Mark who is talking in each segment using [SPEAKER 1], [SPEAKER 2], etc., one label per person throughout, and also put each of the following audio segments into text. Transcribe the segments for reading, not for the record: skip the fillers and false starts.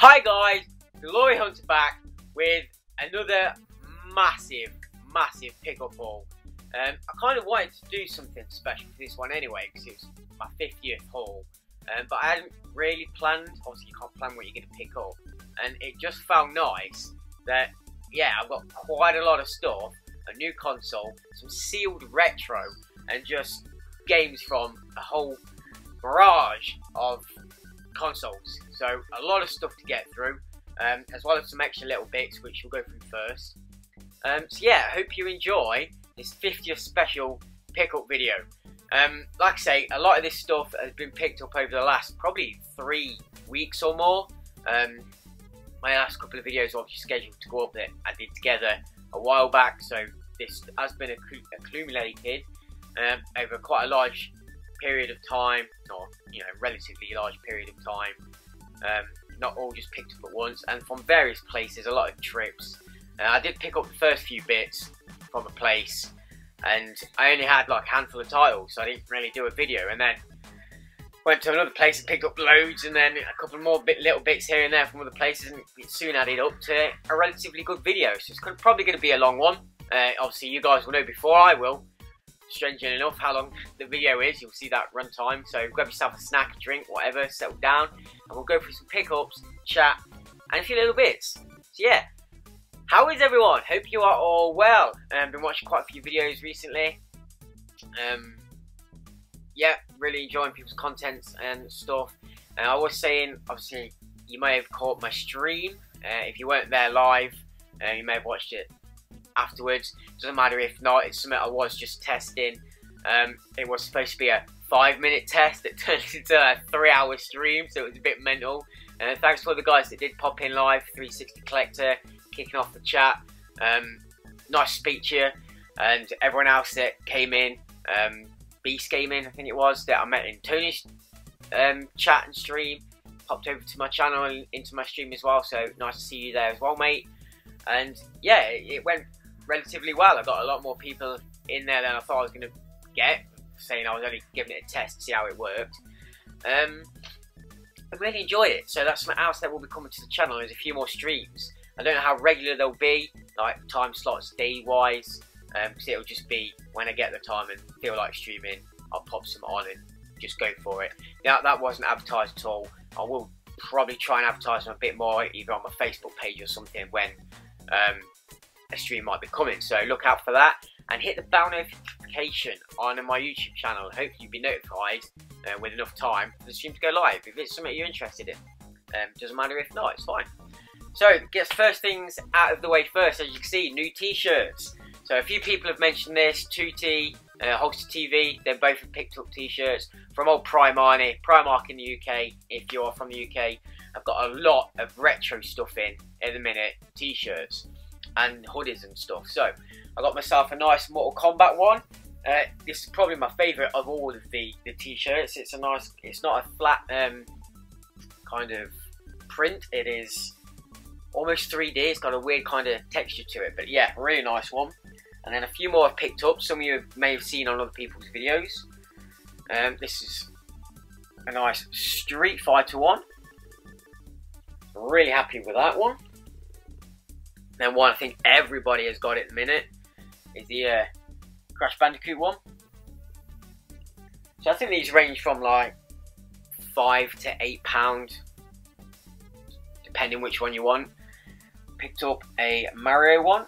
[SPEAKER 1] Hi guys, GloryHunter back with another massive pickup haul. I kind of wanted to do something special for this one anyway because it was my 50th haul, but I hadn't really planned. Obviously you can't plan what you're going to pick up, and it just felt nice that, yeah, I've got quite a lot of stuff, a new console, some sealed retro, and just games from a whole barrage of consoles. So a lot of stuff to get through, as well as some extra little bits which we'll go through first. So yeah, I hope you enjoy this 50th special pickup video. Like I say, a lot of this stuff has been picked up over the last probably 3 weeks or more. My last couple of videos are obviously scheduled to go up that I did together a while back, so this has been accumulated over quite a large period of time, or relatively large period of time. Not all just picked up at once, and from various places, a lot of trips. I did pick up the first few bits from a place, and I only had like a handful of titles, so I didn't really do a video. And then went to another place and picked up loads, and then a couple more little bits here and there from other places, and it soon added up to a relatively good video. So it's probably going to be a long one. Obviously, you guys will know before I will, strangely enough, how long the video is. You'll see that run time. So grab yourself a snack, a drink, whatever, settle down, and we'll go through some pickups, chat, and a few little bits. So yeah, how is everyone? Hope you are all well. Been watching quite a few videos recently. Yeah, really enjoying people's content and stuff. And I was saying, obviously, you may have caught my stream. If you weren't there live, you may have watched it afterwards. Doesn't matter if not, it's something I was just testing. It was supposed to be a 5-minute test that turned into a 3-hour stream, so it was a bit mental. And thanks to all the guys that did pop in live, 360 Collector, kicking off the chat. Nice to speak to you, and everyone else that came in. Beast Gaming, I think it was, that I met in Tony's chat and stream, popped over to my channel and into my stream as well, so nice to see you there as well, mate. And yeah, it went relatively well. I got a lot more people in there than I thought I was going to get, saying I was only giving it a test to see how it worked. I really enjoyed it, so that's something else that will be coming to the channel. There's a few more streams. I don't know how regular they'll be, like time slots day-wise, because it'll just be when I get the time and feel like streaming, I'll pop some on and just go for it. Now, that wasn't advertised at all. I will probably try and advertise them a bit more, either on my Facebook page or something, when a stream might be coming. So look out for that, and hit the bell notification on my YouTube channel. Hopefully you'll be notified with enough time for the stream to go live if it's something you're interested in. Doesn't matter if not, it's fine. So get first things out of the way first. As you can see, new t-shirts. So a few people have mentioned this. 2T, Holster TV, they both have picked up t-shirts from old Primark in the UK. If you're from the UK, I've got a lot of retro stuff in the minute, t-shirts and hoodies and stuff. So I got myself a nice Mortal Kombat one. This is probably my favourite of all of the t-shirts. It's a nice, it's not a flat kind of print. It is almost 3D. It's got a weird kind of texture to it, but yeah, really nice one. And then a few more I've picked up. Some of you may have seen on other people's videos. This is a nice Street Fighter one. Really happy with that one. Then one I think everybody has got at the minute is the Crash Bandicoot one. So I think these range from like £5 to £8, depending which one you want. Picked up a Mario one.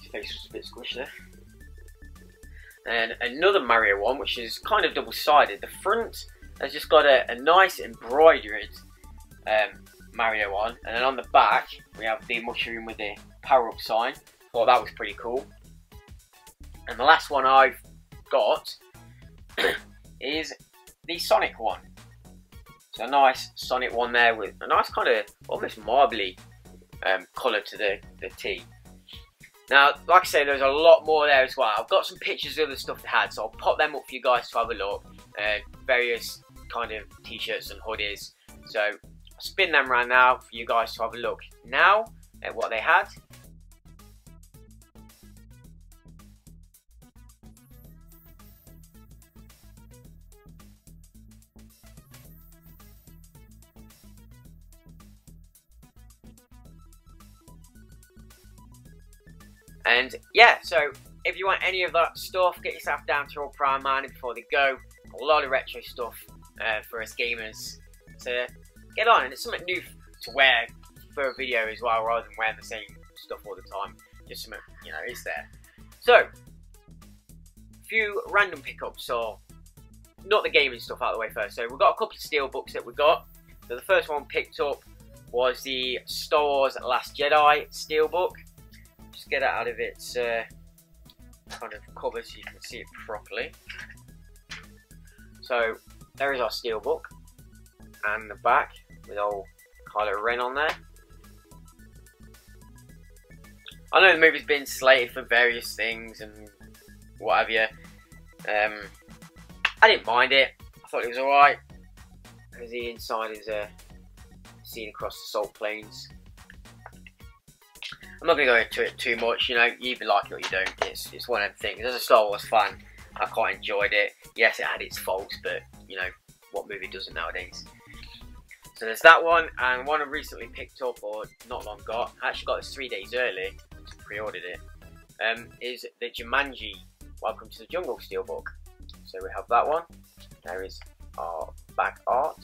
[SPEAKER 1] His face was a bit squished there. And another Mario one, which is kind of double-sided. The front has just got a nice embroidered Mario one, and then on the back we have the mushroom with the power-up sign. Thought that was pretty cool. And the last one I've got is the Sonic one. So a nice Sonic one there with a nice kind of almost marbly colour to the tee. Now, like I say, there's a lot more there as well. I've got some pictures of the stuff they had, so I'll pop them up for you guys to have a look. Various kind of t-shirts and hoodies. So I'll spin them around now for you guys to have a look now at what they had. And yeah, so if you want any of that stuff, get yourself down to All Prime Mining before they go. A lot of retro stuff for us gamers to get on, and it's something new to wear for a video as well, rather than wearing the same stuff all the time. Just something, you know, is there. So, a few random pickups, so not the gaming stuff out of the way first. So we've got a couple of steel books that we got. So the first one picked up was the Star Wars Last Jedi steelbook. Just get it out of its kind of cover so you can see it properly. So there is our steelbook, and the back with old Kylo Ren on there. I know the movie's been slated for various things and what have you. I didn't mind it. I thought it was alright. As the inside is seen across the salt plains. I'm not going to go into it too much, you know, you either like it or you don't. It's one of them things. As a Star Wars fan, I quite enjoyed it. Yes, it had its faults, but, you know, what movie doesn't nowadays? So there's that one, and one I recently picked up, or not long got, I actually got this 3 days early, pre-ordered it, is the Jumanji Welcome to the Jungle steelbook. So we have that one. There is our back art,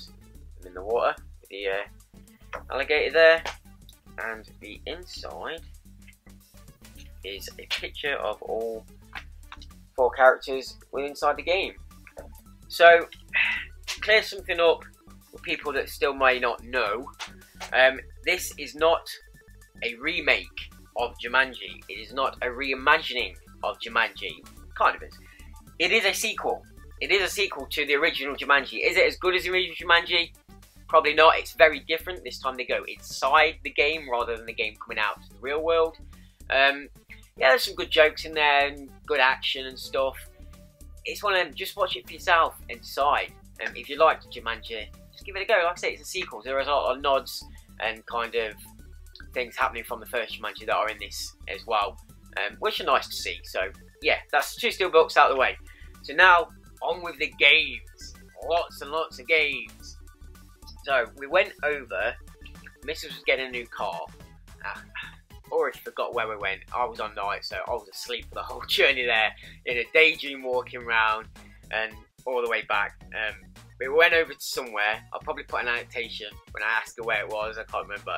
[SPEAKER 1] I'm in the water, with the alligator there. And the inside is a picture of all 4 characters inside the game. So, clear something up for people that still may not know. This is not a remake of Jumanji. It is not a reimagining of Jumanji. Kind of is. It is a sequel. It is a sequel to the original Jumanji. Is it as good as the original Jumanji? Probably not. It's very different. This time they go inside the game rather than the game coming out to the real world. Yeah, there's some good jokes in there and good action and stuff. It's one of them, just watch it for yourself inside. If you liked Jumanji, just give it a go. Like I say, it's a sequel. There is a lot of nods and kind of things happening from the first Jumanji that are in this as well, which are nice to see. So yeah, that's 2 steelbooks out of the way. So now, on with the games. Lots and lots of games. So we went over, Mrs. was getting a new car. Already forgot where we went. I was on night, so I was asleep for the whole journey there, in a daydream walking around and all the way back. We went over to somewhere. I'll probably put an annotation when I asked her where it was, I can't remember.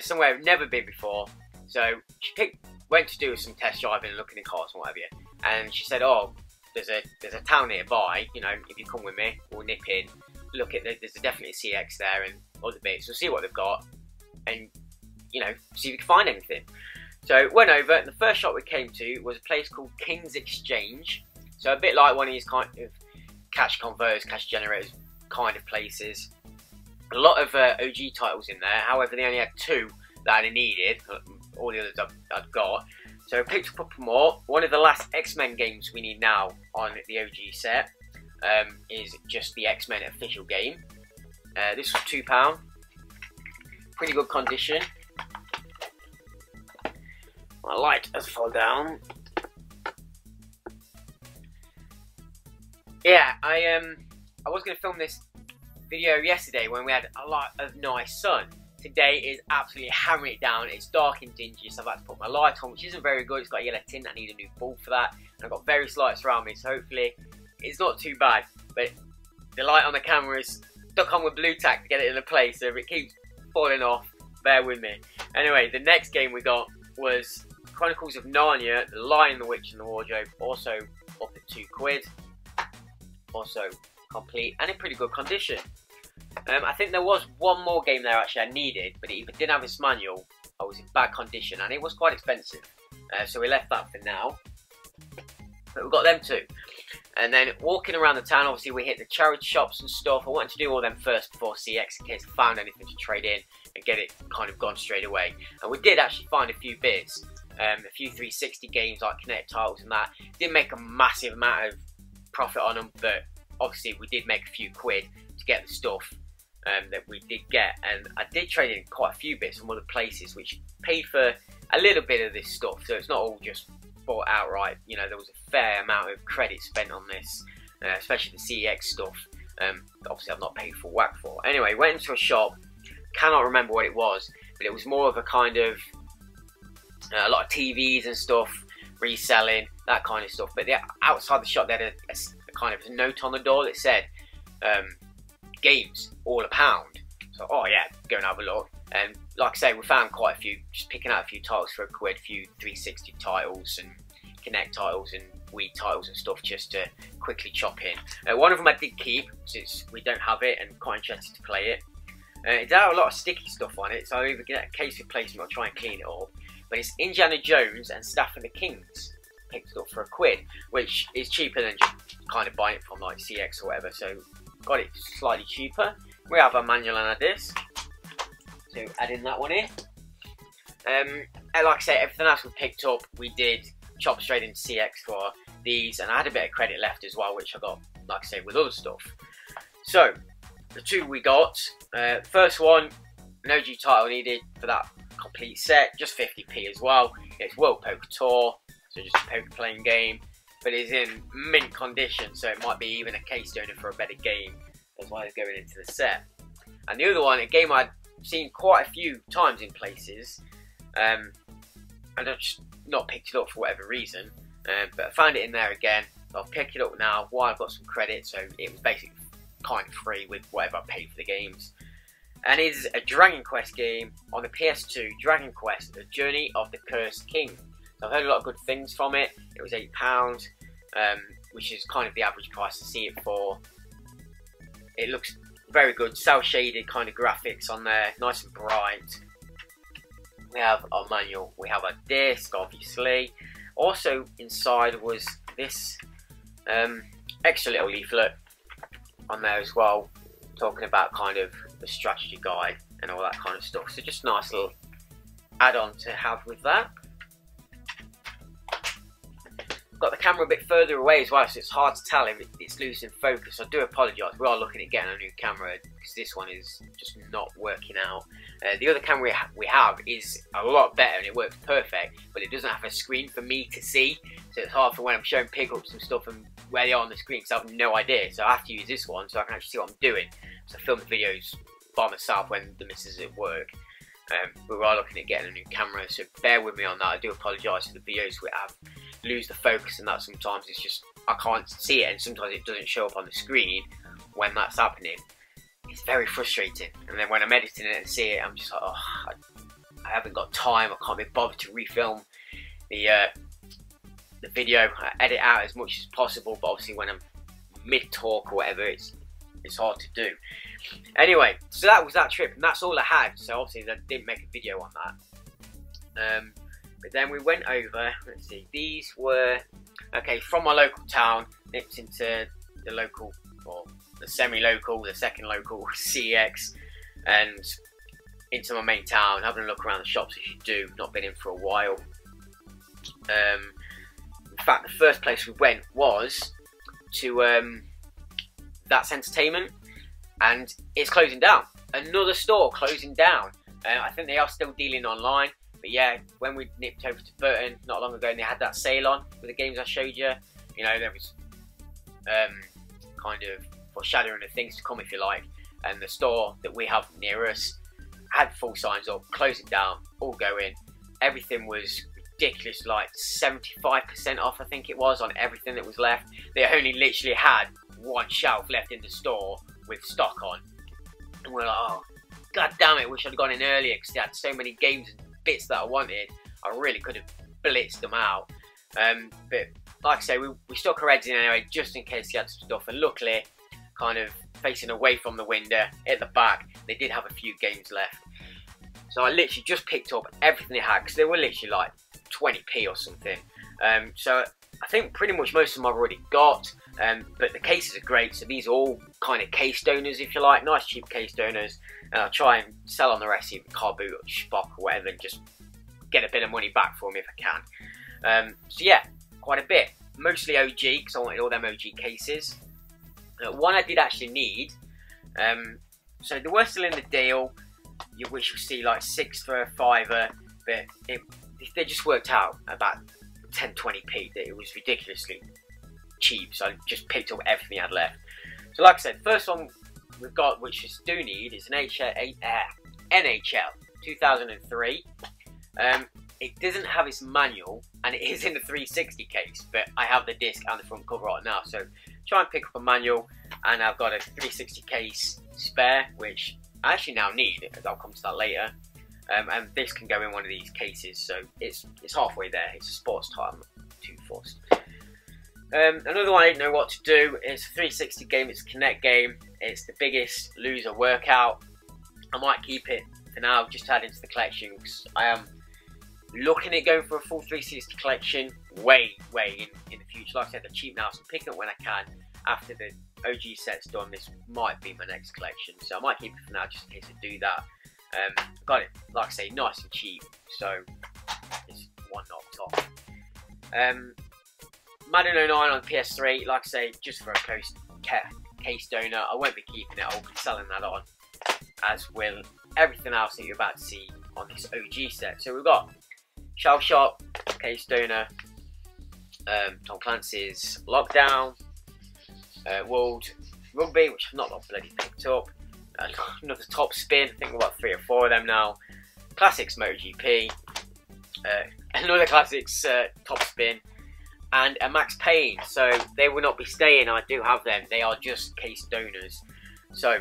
[SPEAKER 1] Somewhere I've never been before. So she went to do some test driving and looking in cars and what have you. And she said, oh, there's a town nearby, you know, if you come with me, we'll nip in. Look at there's definitely a CX there and other bits. We'll see what they've got and, you know, see if we can find anything. So went over, and the first shop we came to was a place called King's Exchange. So a bit like one of these kind of cash converters, cash generators kind of places. A lot of OG titles in there. However, they only had 2 that I needed. All the others I'd got. So I picked up a couple more. One of the last X-Men games we need now on the OG set is just the X-Men official game. This was £2. Pretty good condition. My light has fallen down. Yeah, I was going to film this video yesterday when we had a lot of nice sun. Today is absolutely hammering it down. It's dark and dingy, so I've had to put my light on, which isn't very good. It's got a yellow tint. I need a new bulb for that. And I've got various lights around me, so hopefully it's not too bad. But the light on the camera is stuck on with blue tack to get it into place, so if it keeps falling off, bear with me. Anyway, the next game we got was Chronicles of Narnia, The Lion, the Witch and the Wardrobe, also up at £2. Also complete and in pretty good condition. I think there was one more game there actually I needed, but it either didn't have its manual or was in bad condition, and it was quite expensive. So we left that for now. But we got them too. And then walking around the town, obviously we hit the charity shops and stuff. I wanted to do all them first before CX in case I found anything to trade in and get it kind of gone straight away. And we did actually find a few bits. A few 360 games like Kinetic titles and that. Didn't make a massive amount of profit on them, but obviously we did make a few quid to get the stuff that we did get. And I did trade in quite a few bits from other places which paid for a little bit of this stuff, so it's not all just bought outright. You know, there was a fair amount of credit spent on this, especially the CEX stuff. Obviously I've not paid full whack for. Anyway, went into a shop, cannot remember what it was, but it was more of a kind of a lot of TVs and stuff, reselling, that kind of stuff. But outside the shop, they had a kind of note on the door that said, games, all £1. So, oh yeah, go and have a look. And like I say, we found quite a few, just picking out a few titles for £1, a few 360 titles and Kinect titles and Wii titles and stuff, just to quickly chop in. One of them I did keep, since we don't have it and quite interested to play it. It had a lot of sticky stuff on it, so I'll either get a case replacement or try and clean it up. But it's Indiana Jones and Staff of the Kings. Picked it up for £1, which is cheaper than just kind of buying it from like CX or whatever, so got it slightly cheaper. We have a manual and a disc, so adding that one in. And like I say, everything else we picked up, we did chop straight into CX for these, and I had a bit of credit left as well, which I got, like I say, with other stuff. So, the two we got, first one, an OG title needed for that complete set, just 50p as well. It's World Poker Tour, so just a poker playing game, but it's in mint condition, so it might be even a case donor for a better game as well as going into the set. And the other one, a game I'd seen quite a few times in places, and I've just not picked it up for whatever reason, but I found it in there again. I'll pick it up now while I've got some credit, so it was basically kind of free with whatever I paid for the games. And it is a Dragon Quest game on the PS2, Dragon Quest, The Journey of the Cursed King. So I've heard a lot of good things from it. It was £8, which is kind of the average price to see it for. It looks very good, cel shaded kind of graphics on there, nice and bright. We have our manual, we have a disc, obviously. Also inside was this extra little leaflet on there as well, talking about kind of the strategy guide and all that kind of stuff. So just a nice little add-on to have with that. Got the camera a bit further away as well, so it's hard to tell if it's losing focus. I do apologise, we are looking at getting a new camera because this one is just not working out. The other camera we have is a lot better and it works perfect, but it doesn't have a screen for me to see, so it's hard for when I'm showing pickups and stuff and where they are on the screen, because I have no idea. So I have to use this one so I can actually see what I'm doing. So I film the videos by myself when the missus is at work. But we are looking at getting a new camera, so bear with me on that. I do apologise for the videos we have lose the focus and that. Sometimes it's just I can't see it, and sometimes it doesn't show up on the screen when that's happening. It's very frustrating, and then when I'm editing it and see it, I'm just like, oh, I haven't got time, I can't be bothered to refilm the video. I edit out as much as possible, but obviously when I'm mid-talk or whatever, it's hard to do. Anyway, so that was that trip, and that's all I had, so obviously I didn't make a video on that. But then we went over, let's see, these were, okay, from my local town, nipped into the local, or the semi-local, the second local, CX, and into my main town, having a look around the shops as you do, not been in for a while. In fact, the first place we went was to That's Entertainment, and it's closing down. Another store closing down. I think they are still dealing online. But yeah, when we nipped over to Burton not long ago, and they had that sale on with the games I showed you, you know, there was kind of foreshadowing of things to come, if you like. And the store that we have near us had full signs up, closing down, all going. Everything was ridiculous, like 75% off, I think it was, on everything that was left. They only literally had one shelf left in the store with stock on. And we're like, oh, god damn it, wish I'd gone in earlier because they had so many games and bits that I wanted. I really could have blitzed them out. But like I say, we stuck our heads in anyway, just in case they had some stuff. And luckily, kind of facing away from the window at the back, they did have a few games left. So I literally just picked up everything they had, because they were literally like 20p or something. So I think pretty much most of them I've already got. But the cases are great, so these are all kind of case donors, if you like, nice cheap case donors. And I'll try and sell on the rest, either car boot or Spock or whatever, and just get a bit of money back for them if I can. So yeah, quite a bit. Mostly OG, because I wanted all them OG cases. One I did actually need. So they were still in the deal, which you'll see like 6 for a £5, but they just worked out about 10-20p. It was ridiculously cheap, so I just picked up everything I had left. So like I said, first one we've got, which is do need, is an NHL 2003. It doesn't have its manual, and it is in the 360 case, but I have the disc and the front cover right now, so try and pick up a manual, and I've got a 360 case spare, which I actually now need, as I'll come to that later, and this can go in one of these cases, so it's halfway there. It's a sports type, I'm not too fussed. Another one I didn't know what to do is a 360 game. It's a Kinect game. It's the Biggest Loser workout. I might keep it for now, just to add into the collection, because I am looking at going for a full 360 collection way in the future. Like I said, they're cheap now, so I'm picking up when I can. After the OG set's done, this might be my next collection, so I might keep it for now just in case I do that. Got it, like I say, nice and cheap, so it's one knocked off. Madden 09 on PS3, like I say, just for a case donor. I won't be keeping it, I'll be selling that on, as will everything else that you're about to see on this OG set. So we've got Shell Shock, case donor, Tom Clancy's Lockdown, World Rugby, which I've not bloody picked up, another Top Spin, I think we've got 3 or 4 of them now, Classics MotoGP, another Classics Top Spin, and a Max Payne. So they will not be staying, I do have them, they are just case donors. So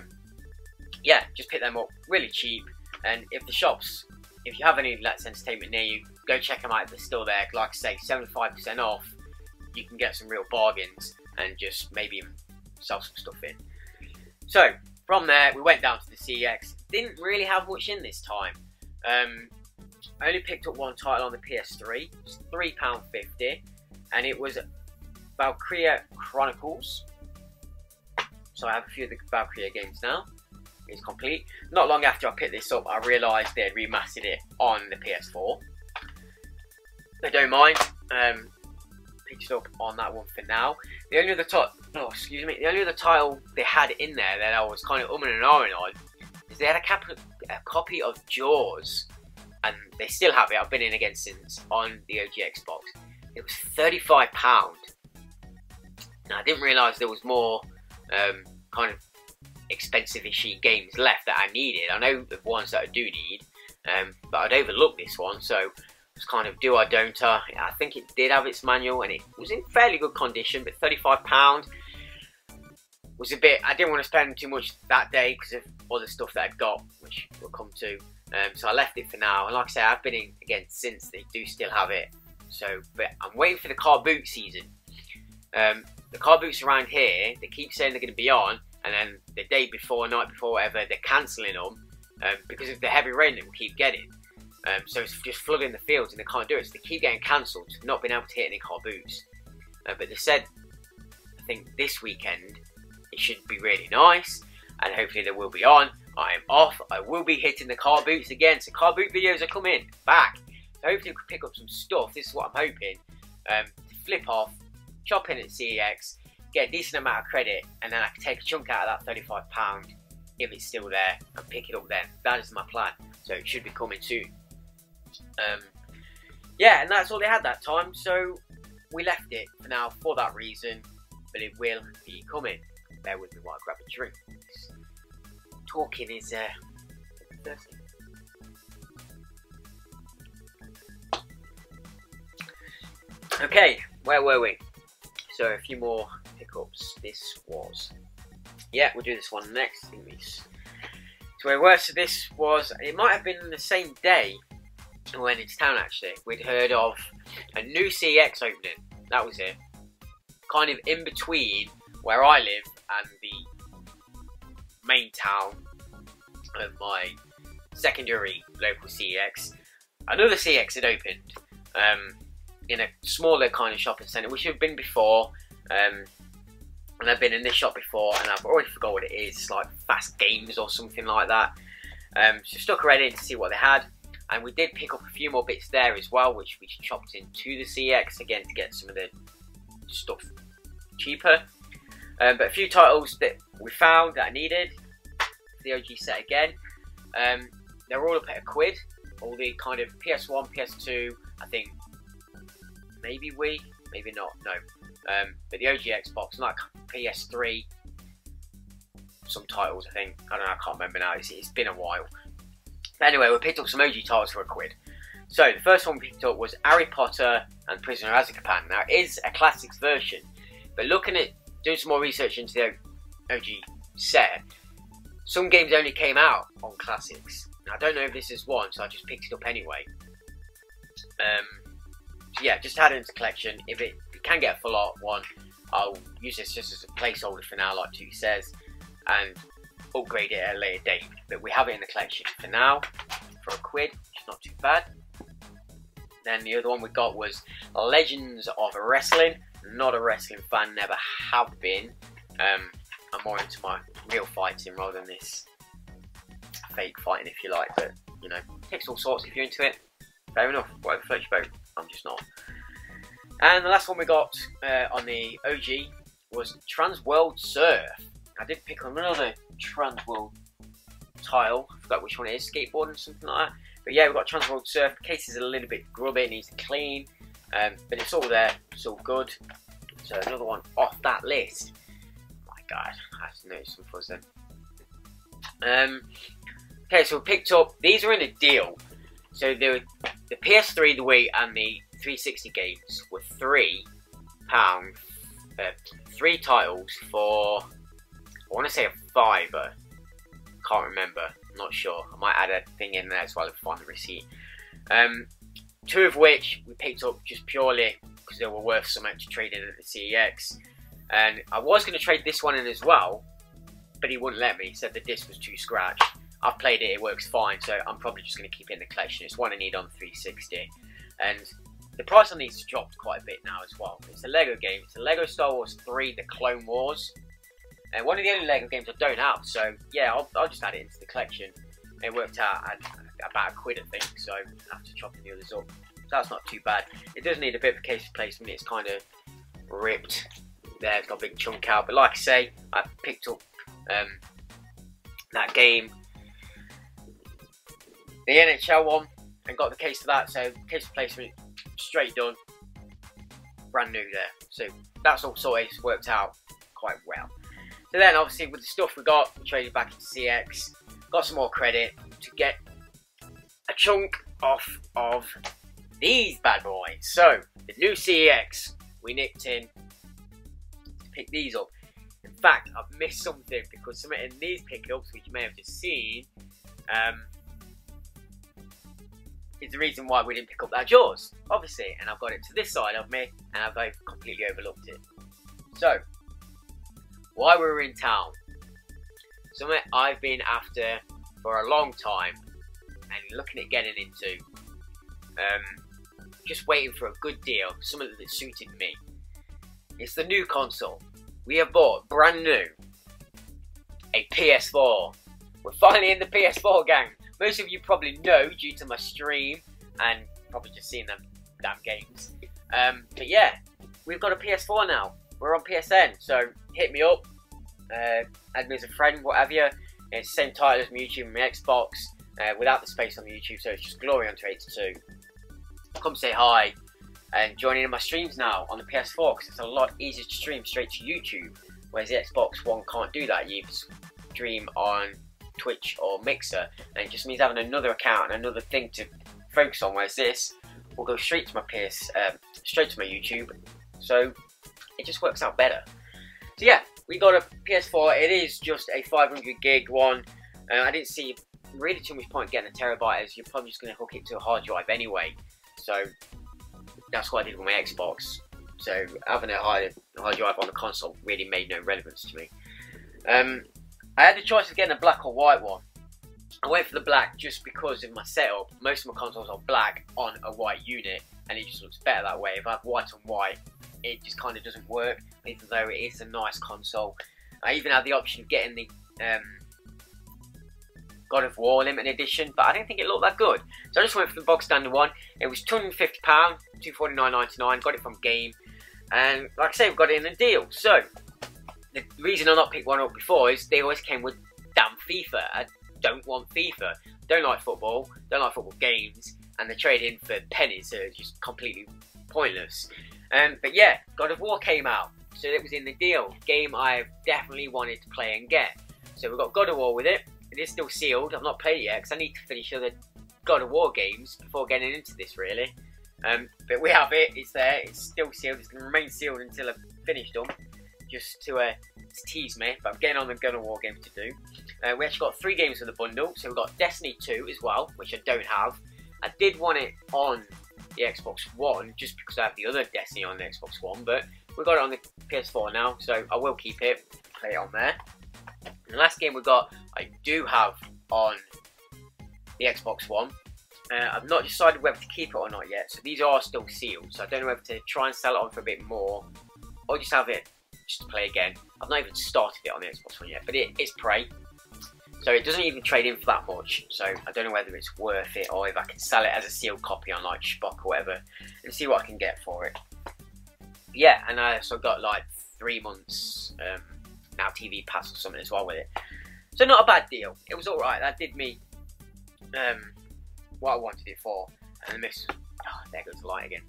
[SPEAKER 1] yeah, just pick them up really cheap, and if you have any Let's Entertainment near you, go check them out if they're still there. Like I say, 75% off, you can get some real bargains and just maybe sell some stuff in. So from there we went down to the CEX. Didn't really have much in this time. I only picked up one title on the PS3. It was £3.50, and it was Valkyria Chronicles. So I have a few of the Valkyria games now. It's complete. Not long after I picked this up, I realised they had remastered it on the PS4. I don't mind. Picked it up on that one for now. The only other the only other title they had in there that I was kind of umming and ahhing on is they had a copy of Jaws, and they still have it. I've been in again since on the OG Xbox. It was £35. Now I didn't realise there was more kind of expensive-ish games left that I needed. I know the ones that I do need, but I'd overlooked this one, so it's kind of do I don't I. I think it did have its manual, and it was in fairly good condition, but £35 was a bit, I didn't want to spend too much that day because of other stuff that I'd got, which we'll come to, so I left it for now. And like I say, I've been in again since they do still have it, so, but I'm waiting for the car boot season. The car boots around here, they keep saying they're going to be on, and then the day before, night before, whatever, they're cancelling them because of the heavy rain that we keep getting. So it's just flooding the fields, and they can't do it. So they keep getting cancelled, not being able to hit any car boots. But they said, I think this weekend, it should be really nice, and hopefully they will be on. I am off. I will be hitting the car boots again. So car boot videos are coming back. So hopefully we can pick up some stuff. This is what I'm hoping. To flip off, chop in at CEX, get a decent amount of credit, and then I can take a chunk out of that £35 if it's still there and pick it up then. That is my plan, so it should be coming soon. Yeah, and that's all they had that time, so we left it for now for that reason, but it will be coming. Bear with me while I grab a drink. Talking is thirsty. Okay, where were we? So a few more pickups. This was, yeah, we'll do this one next. So where we were, so this was, it might have been the same day we went into town actually. We'd heard of a new CEX opening, that was it. Kind of in between where I live and the main town of my secondary local CEX. Another CEX had opened in a smaller kind of shopping centre, which I've been before, and I've been in this shop before, and I've already forgot what it is. It's like Fast Games or something like that. So stuck around in to see what they had, and we did pick up a few more bits there as well, which we chopped into the CEX again to get some of the stuff cheaper. But a few titles that we found that I needed for the OG set again. They're all up at £1. All the kind of PS1, PS2, I think. Maybe Wii, maybe not, no. But the OG Xbox, like PS3, some titles I think, I don't know, I can't remember now, it's been a while. But anyway, we picked up some OG titles for £1. So the first one we picked up was Harry Potter and Prisoner of Azkaban. Now it is a classics version, but looking at doing some more research into the OG set, some games only came out on classics. Now, I don't know if this is one, so I just picked it up anyway. So yeah, just add it into the collection. If it can get a full art one, I'll use this just as a placeholder for now, like Tutti says, and upgrade it at a later date. But we have it in the collection for now for £1, which is not too bad. Then the other one we got was Legends of Wrestling. Not a wrestling fan, never have been. I'm more into my real fighting rather than this fake fighting, if you like. But you know, takes all sorts if you're into it. Fair enough, whatever floats your boat. I'm just not. And the last one we got on the OG was Trans World Surf. I did pick on another Trans World tile. I forgot which one it is, skateboarding or something like that. But yeah, we've got Trans World Surf. The case is a little bit grubby, it needs to clean. But it's all there, it's all good. So another one off that list. Oh my god, I have to notice some fuzz then. Okay, so we picked up, these are in a deal. So the PS3, the Wii and the 360 games were £3. 3 titles for, I want to say a £5. Can't remember, I'm not sure. I might add a thing in there as well if I find the receipt. 2 of which we picked up just purely because they were worth something to trade in at the CEX. And I was going to trade this one in as well, but he wouldn't let me. He said the disc was too scratched. I've played it, it works fine, so I'm probably just going to keep it in the collection. It's one I need on the 360. And the price on these has dropped quite a bit now as well. It's a Lego game. It's a Lego Star Wars 3, The Clone Wars. And one of the only Lego games I don't have, so yeah, I'll just add it into the collection. It worked out at about £1, I think, so I have to chop the others up. So that's not too bad. It does need a bit of a case replacement. It's kind of ripped there, it's got a big chunk out. But like I say, I picked up that game, the NHL one, and got the case for that. So case replacement, straight done, brand new there. So that's all sorted, it's worked out quite well. So then obviously with the stuff we got, we traded back into CX, got some more credit to get a chunk off of these bad boys. So the new CEX, we nipped in to pick these up. In fact, I've missed something because something in these pickups, which you may have just seen, is the reason why we didn't pick up that Jaws, obviously. And I've got it to this side of me, and I've completely overlooked it. So, why we were in town, something I've been after for a long time, and looking at getting into, just waiting for a good deal, something that suited me. It's the new console. We have bought, brand new, a PS4. We're finally in the PS4 gang. Most of you probably know due to my stream and probably just seen them damn games. But yeah, we've got a PS4 now. We're on PSN, so hit me up, add me as a friend, whatever you. It's the same title as my YouTube and my Xbox, without the space on the YouTube, so it's just GloryHunter82. Come say hi and join in my streams now on the PS4 because it's a lot easier to stream straight to YouTube, whereas the Xbox One can't do that. You stream on Twitch or Mixer, and it just means having another account and another thing to focus on, whereas this will go straight to my straight to my YouTube, so it just works out better. So yeah, we got a PS4. It is just a 500 gig one. I didn't see really too much point getting a terabyte, as you're probably just going to hook it to a hard drive anyway, so that's what I did with my Xbox. So having a hard drive on the console really made no relevance to me. I had the choice of getting a black or white one. I went for the black just because of my setup. Most of my consoles are black on a white unit, and it just looks better that way. If I have white on white, it just kind of doesn't work, even though it is a nice console. I even had the option of getting the God of War limited edition, but I didn't think it looked that good. So I just went for the box standard one. It was £250, £249.99, got it from Game. And like I say, we got it in a deal. So the reason I've not picked one up before is they always came with damn FIFA. I don't want FIFA. Don't like football games, and the trade-in for pennies are just completely pointless. But yeah, God of War came out, so it was in the deal. Game I've definitely wanted to play and get. So we've got God of War with it. It is still sealed. I've not played it yet because I need to finish other God of War games before getting into this, really. But we have it. It's there. It's still sealed. It's going to remain sealed until I've finished them, just to tease me. But I'm getting on the God of War games to do. We actually got 3 games in the bundle. So we've got Destiny 2 as well, which I don't have. I did want it on the Xbox One just because I have the other Destiny on the Xbox One, but we got it on the PS4 now, so I will keep it, play it on there. And the last game we got, I do have on the Xbox One. I've not decided whether to keep it or not yet, so these are still sealed, so I don't know whether to try and sell it on for a bit more, or just have it just to play again. I've not even started it on the Xbox One yet, but it is Prey, so it doesn't even trade in for that much, so I don't know whether it's worth it, or if I can sell it as a sealed copy on like Spock or whatever, and see what I can get for it. Yeah, and I also got like 3 months Now TV Pass or something as well with it, so not a bad deal. It was alright. That did me what I wanted it for. And the missus, oh, there goes the light again.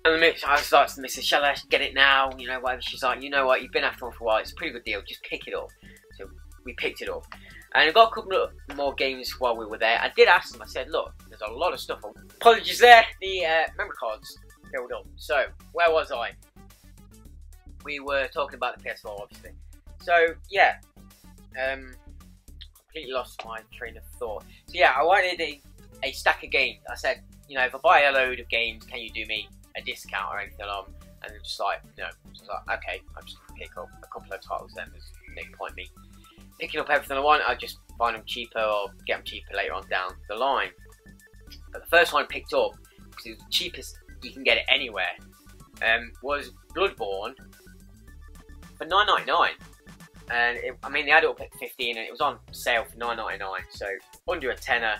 [SPEAKER 1] And the missus, I was like to the missus, shall I get it now? You know, whatever. She's like, you know what, you've been after one for a while, it's a pretty good deal, just pick it up. So we picked it up. And I got a couple of more games while we were there. I did ask them, I said, look, there's a lot of stuff on. Apologies there, the memory cards filled up. So, where was I? We were talking about the PS4, obviously. So, yeah. Completely lost my train of thought. So yeah, I wanted a stack of games. I said, you know, if I buy a load of games, can you do me a discount or anything on? And they're just like, no. So I was like, okay, I'm just gonna pick up a couple of titles then. There's no point me picking up everything I want. I'll just find them cheaper or get them cheaper later on down the line. But the first one I picked up, because it was the cheapest you can get it anywhere, was Bloodborne for $9.99. And I mean, the adult picked 15, and it was on sale for $9.99, so under a tenner,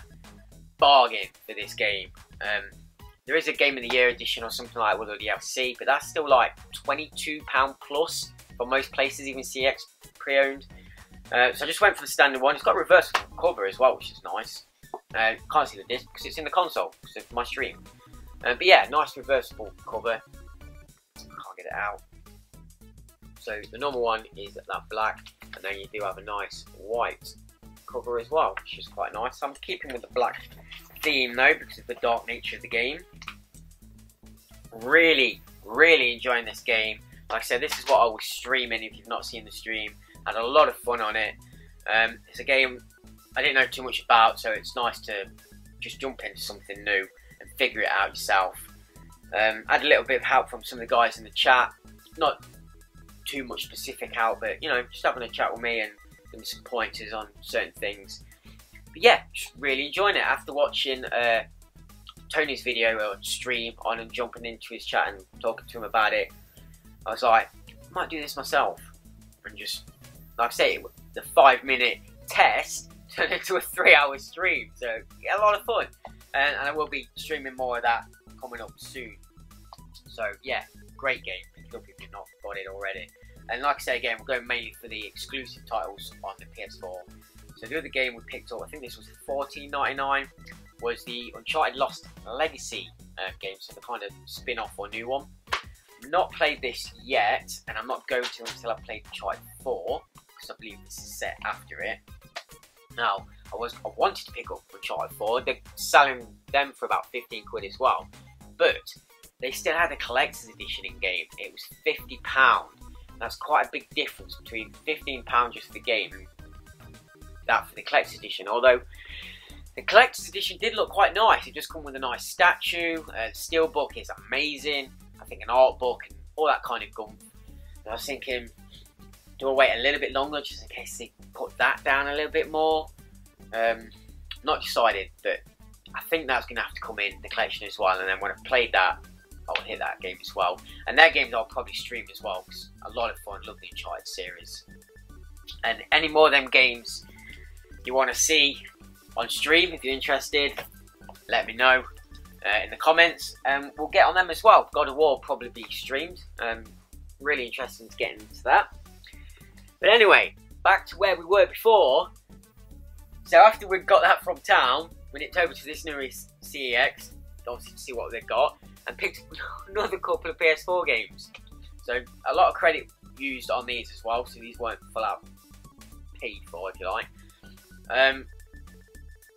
[SPEAKER 1] bargain for this game. There is a Game of the Year edition or something like that with the DLC, but that's still like £22 plus for most places, even CX pre-owned. So I just went for the standard one. It's got a reversible cover as well, which is nice. Can't see the disc because it's in the console, so it's my stream. But yeah, nice reversible cover. Can't get it out. So the normal one is that black, and then you do have a nice white cover as well, which is quite nice. I'm keeping with the black theme though, because of the dark nature of the game. Really, really enjoying this game. Like I said, this is what I was streaming. If you've not seen the stream, I had a lot of fun on it. It's a game I didn't know too much about, so it's nice to just jump into something new and figure it out yourself. I had a little bit of help from some of the guys in the chat. Not too much specific help, but you know, just having a chat with me and giving me some pointers on certain things. But yeah, just really enjoying it. After watching Tony's video or stream on and jumping into his chat and talking to him about it, I was like, I might do this myself. And just, like I say, the 5-minute test turned into a 3-hour stream. So yeah, a lot of fun. And I will be streaming more of that coming up soon. So yeah, great game. Pick it up if you've not got it already. And like I say again, we're going mainly for the exclusive titles on the PS4. So the other game we picked up, I think this was $14.99, was the Uncharted Lost Legacy game. So the kind of spin-off or new one. Not played this yet, and I'm not going to until I've played Uncharted 4, because I believe this is set after it. Now, I wanted to pick up Uncharted 4. They're selling them for about 15 quid as well. But they still had a collector's edition in game. It was £50. That's quite a big difference between £15 just for the game and that for the collector's edition. Although the collector's edition did look quite nice. It just come with a nice statue. The steelbook is amazing. I think an art book and all that kind of gum. And I was thinking, do I wait a little bit longer just in case they put that down a little bit more? Not decided, but I think that's going to have to come in the collection as well. And then when I've played that, I'll hit that game as well. And their games I'll probably stream as well, because a lot of fun. Love the Uncharted series. And any more of them games you want to see on stream, if you're interested, let me know in the comments, and we'll get on them as well. God of War will probably be streamed. Really interesting to get into that. But anyway, back to where we were before. So after we got that from town, we nipped over to this newest CEX, obviously to see what they've got, and picked up another couple of PS4 games. So a lot of credit used on these as well, so these weren't full out paid for, if you like.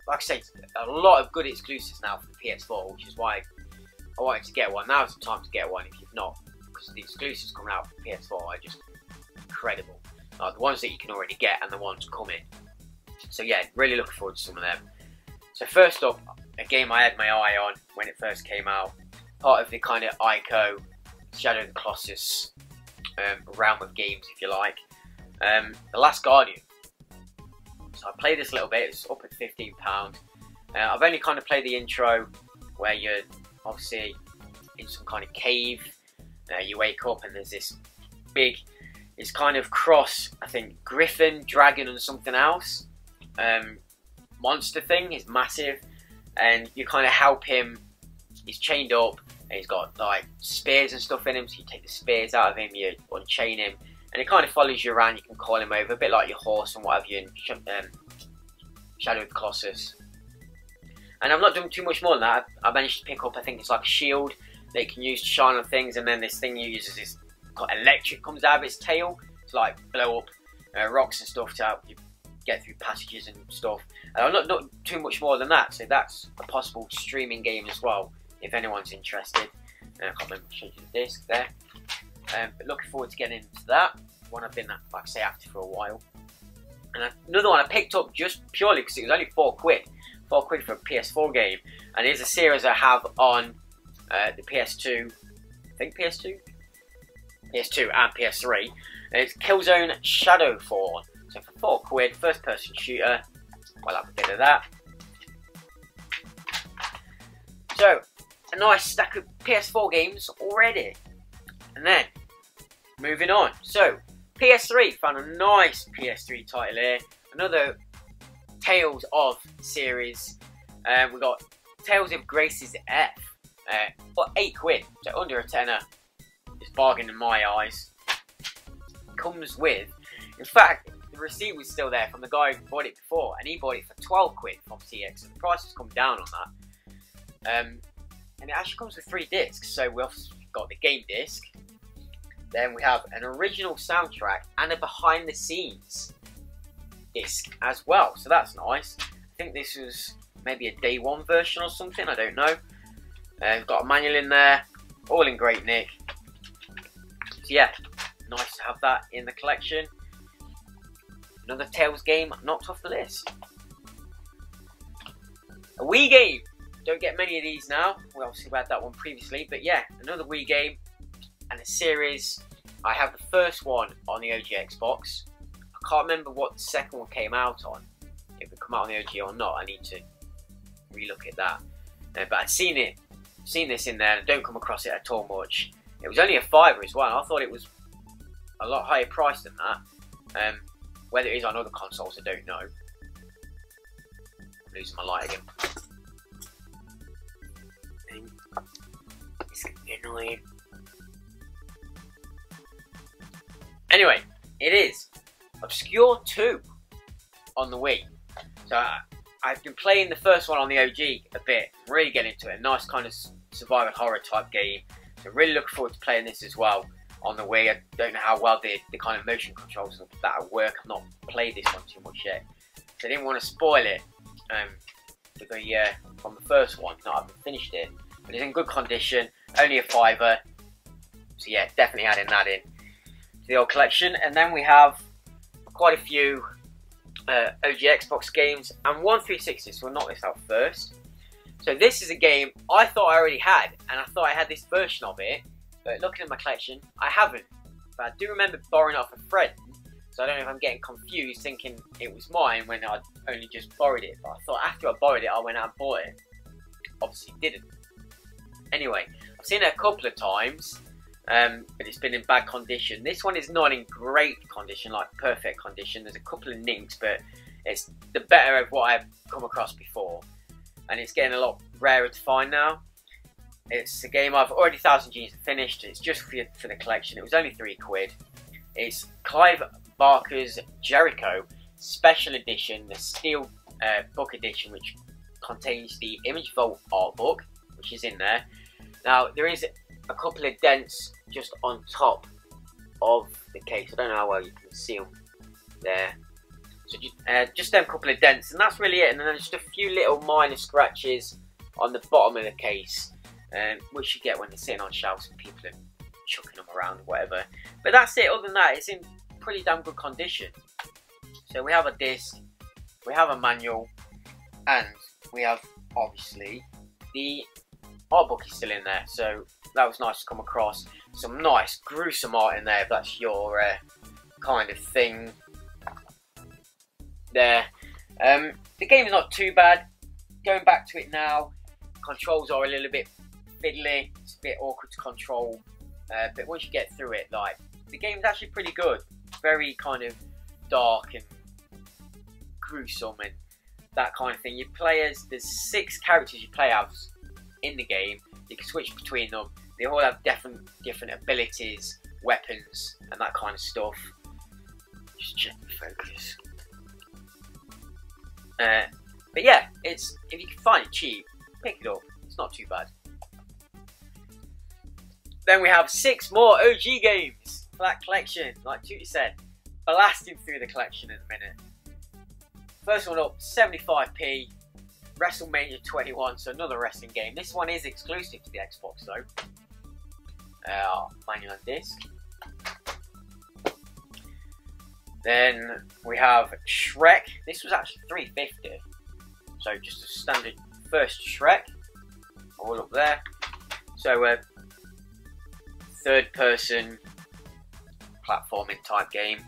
[SPEAKER 1] like I say, a lot of good exclusives now for the PS4, which is why I wanted to get one. Now's the time to get one if you've not, because the exclusives coming out for PS4 are just incredible. Like the ones that you can already get and the ones coming. So yeah, really looking forward to some of them. So first up, a game I had my eye on when it first came out, part of the kind of ICO, Shadow of the Colossus realm of games, if you like. The Last Guardian. So I played this a little bit, it's up at £15. I've only kind of played the intro, where you're obviously in some kind of cave. You wake up and there's this big, it's kind of cross, I think, griffin, dragon and something else. Monster thing is massive, and you kind of help him. He's chained up and he's got like spears and stuff in him, so you take the spears out of him, you unchain him, and it kind of follows you around. You can call him over, a bit like your horse and what have you in Shadow of the Colossus. And I've not done too much more than that. I managed to pick up, I think it's like a shield that you can use to shine on things, and then this thing you use is this electric comes out of its tail to like blow up rocks and stuff to help you get through passages and stuff. And I've not done too much more than that, so that's a possible streaming game as well, if anyone's interested. I can't remember changing the disc there. But looking forward to getting into that. One I've been, like I say, after for a while. And another one I picked up just purely because it was only £4. £4 for a PS4 game. And it is a series I have on the PS2, I think PS2 and PS3. And it's Killzone Shadowfall. So for £4, first person shooter. We'll have a bit of that. So, a nice stack of PS4 games already. And then, moving on. So, PS3, found a nice PS3 title here. Another Tales of series. We've got Tales of Grace's F. For £8, so under a tenner. It's bargain in my eyes. Comes with, in fact, the receipt was still there from the guy who bought it before, and he bought it for £12 from CX, so the price has come down on that. And it actually comes with 3 discs, so we've got the game disc, then we have an original soundtrack and a behind the scenes disc as well, so that's nice. I think this was maybe a day one version or something, I don't know. We've got a manual in there, all in great nick. So yeah, nice to have that in the collection. Another Tales game knocked off the list. A Wii game. Don't get many of these now. We obviously had that one previously, but yeah, another Wii game and a series. I have the first one on the OG Xbox. I can't remember what the second one came out on. If it come out on the OG or not, I need to relook at that. But I'd seen this in there, and I don't come across it at all much. It was only a £5 as well. I thought it was a lot higher price than that. Whether it is on other consoles, I don't know. I'm losing my light again. It's annoying. Anyway, it is Obscure 2 on the Wii. So I've been playing the first one on the OG a bit, really getting into it. A nice kind of survival horror type game. So really looking forward to playing this as well on the Wii. I don't know how well the kind of motion controls and that work. I've not played this one too much yet, so I didn't want to spoil it from the first one. Not having finished it, but it's in good condition. Only a £5, so yeah, definitely adding that in to the old collection. And then we have quite a few OG Xbox games and one 360. So we'll knock this out first. So this is a game I thought I already had, and I thought I had this version of it. But looking at my collection, I haven't. But I do remember borrowing it off a friend, so I don't know if I'm getting confused thinking it was mine when I'd only just borrowed it. But I thought after I borrowed it, I went out and bought it. Obviously didn't. Anyway, I've seen it a couple of times, but it's been in bad condition. This one is not in great condition, like perfect condition. There's a couple of nicks, but it's the better of what I've come across before. And it's getting a lot rarer to find now. It's a game I've already 1000 Gs finished. It's just for the collection. It was only £3. It's Clive Barker's Jericho Special Edition, the Steel Book Edition, which contains the Image Vault art book, which is in there. Now, there is a couple of dents just on top of the case. I don't know how well you can see them there. So just them couple of dents, and that's really it. And then just a few little minor scratches on the bottom of the case, which you get when they're sitting on shelves and people are chucking them around or whatever. But that's it. Other than that, it's in pretty damn good condition. So we have a disc, we have a manual, and we have obviously the art book is still in there. So that was nice to come across. Some nice gruesome art in there if that's your kind of thing there. The game is not too bad. Going back to it now, controls are a little bit fiddly. It's a bit awkward to control, but once you get through it, like, the game's actually pretty good. Very kind of dark and gruesome and that kind of thing. You play as, there's 6 characters you play as in the game. You can switch between them. They all have different abilities, weapons, and that kind of stuff. Just check the focus. But yeah, if you can find it cheap, pick it up. It's not too bad. Then we have 6 more OG games for that collection. Like Tutti said, blasting through the collection in a minute. First one up, 75p, WrestleMania 21, so another wrestling game. This one is exclusive to the Xbox though. Manual and disc. Then we have Shrek. This was actually $3.50, so just a standard first Shrek, all up there. So third person platforming type game.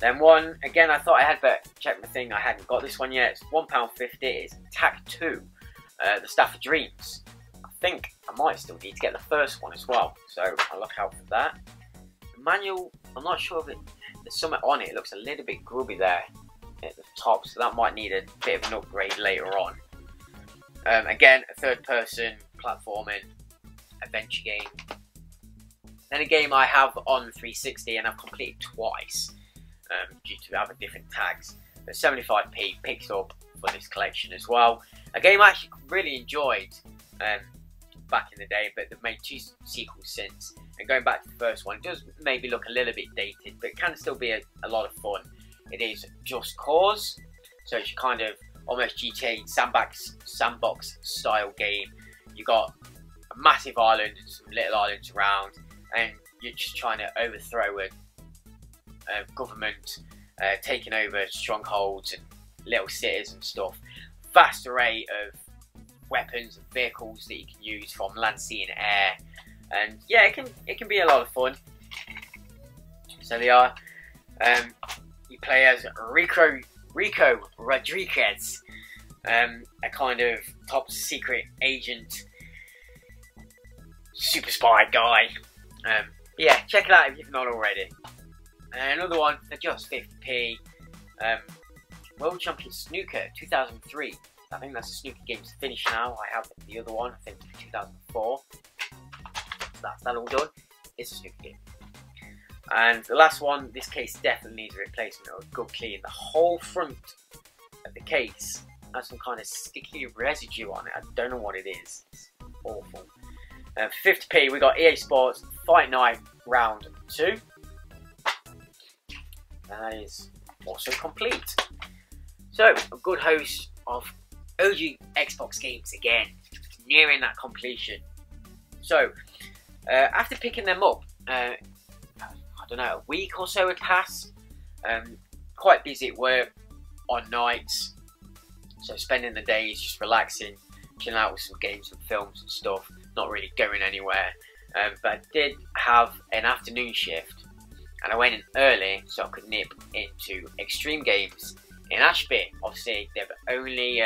[SPEAKER 1] Then one, again I thought I had, but check my thing, I hadn't got this one yet. It's £1.50, it's Tac 2, the Staff of Dreams. I think I might still need to get the first one as well, so I'll look out for that. The manual, I'm not sure if there's something on it. It looks a little bit grubby there at the top, so that might need a bit of an upgrade later on. Again, a third person platforming adventure game. Then a game I have on 360 and I've completed twice, due to other different tags. But 75p picked up for this collection as well. A game I actually really enjoyed back in the day, but they've made 2 sequels since. And going back to the first one, it does maybe look a little bit dated, but it can still be a lot of fun. It is Just Cause, so it's kind of almost GTA sandbox style game. You got a massive island and some little islands around, and you're just trying to overthrow a government, taking over strongholds and little cities and stuff. Vast array of weapons and vehicles that you can use from land, sea, and air, and yeah, it can be a lot of fun. So they are. You play as Rico Rodriguez, a kind of top secret agent, super spy guy. Yeah, check it out if you've not already. Another one for just 50p, World Champion Snooker 2003. I think that's a snooker game's finished now. I have the other one, I think 2004. So that's that all done. It's a snooker game. And the last one, this case definitely needs a replacement or a good clean. The whole front of the case has some kind of sticky residue on it. I don't know what it is. It's awful. For 50p, we got EA Sports Fight Night Round 2. That is also complete. So, a good host of OG Xbox games again, nearing that completion. So, after picking them up, I don't know, a week or so had passed. Quite busy at work, on nights, so spending the days just relaxing, chilling out with some games and films and stuff, not really going anywhere. But I did have an afternoon shift, and I went in early so I could nip into Extreme Games in Ashby. Obviously, they've only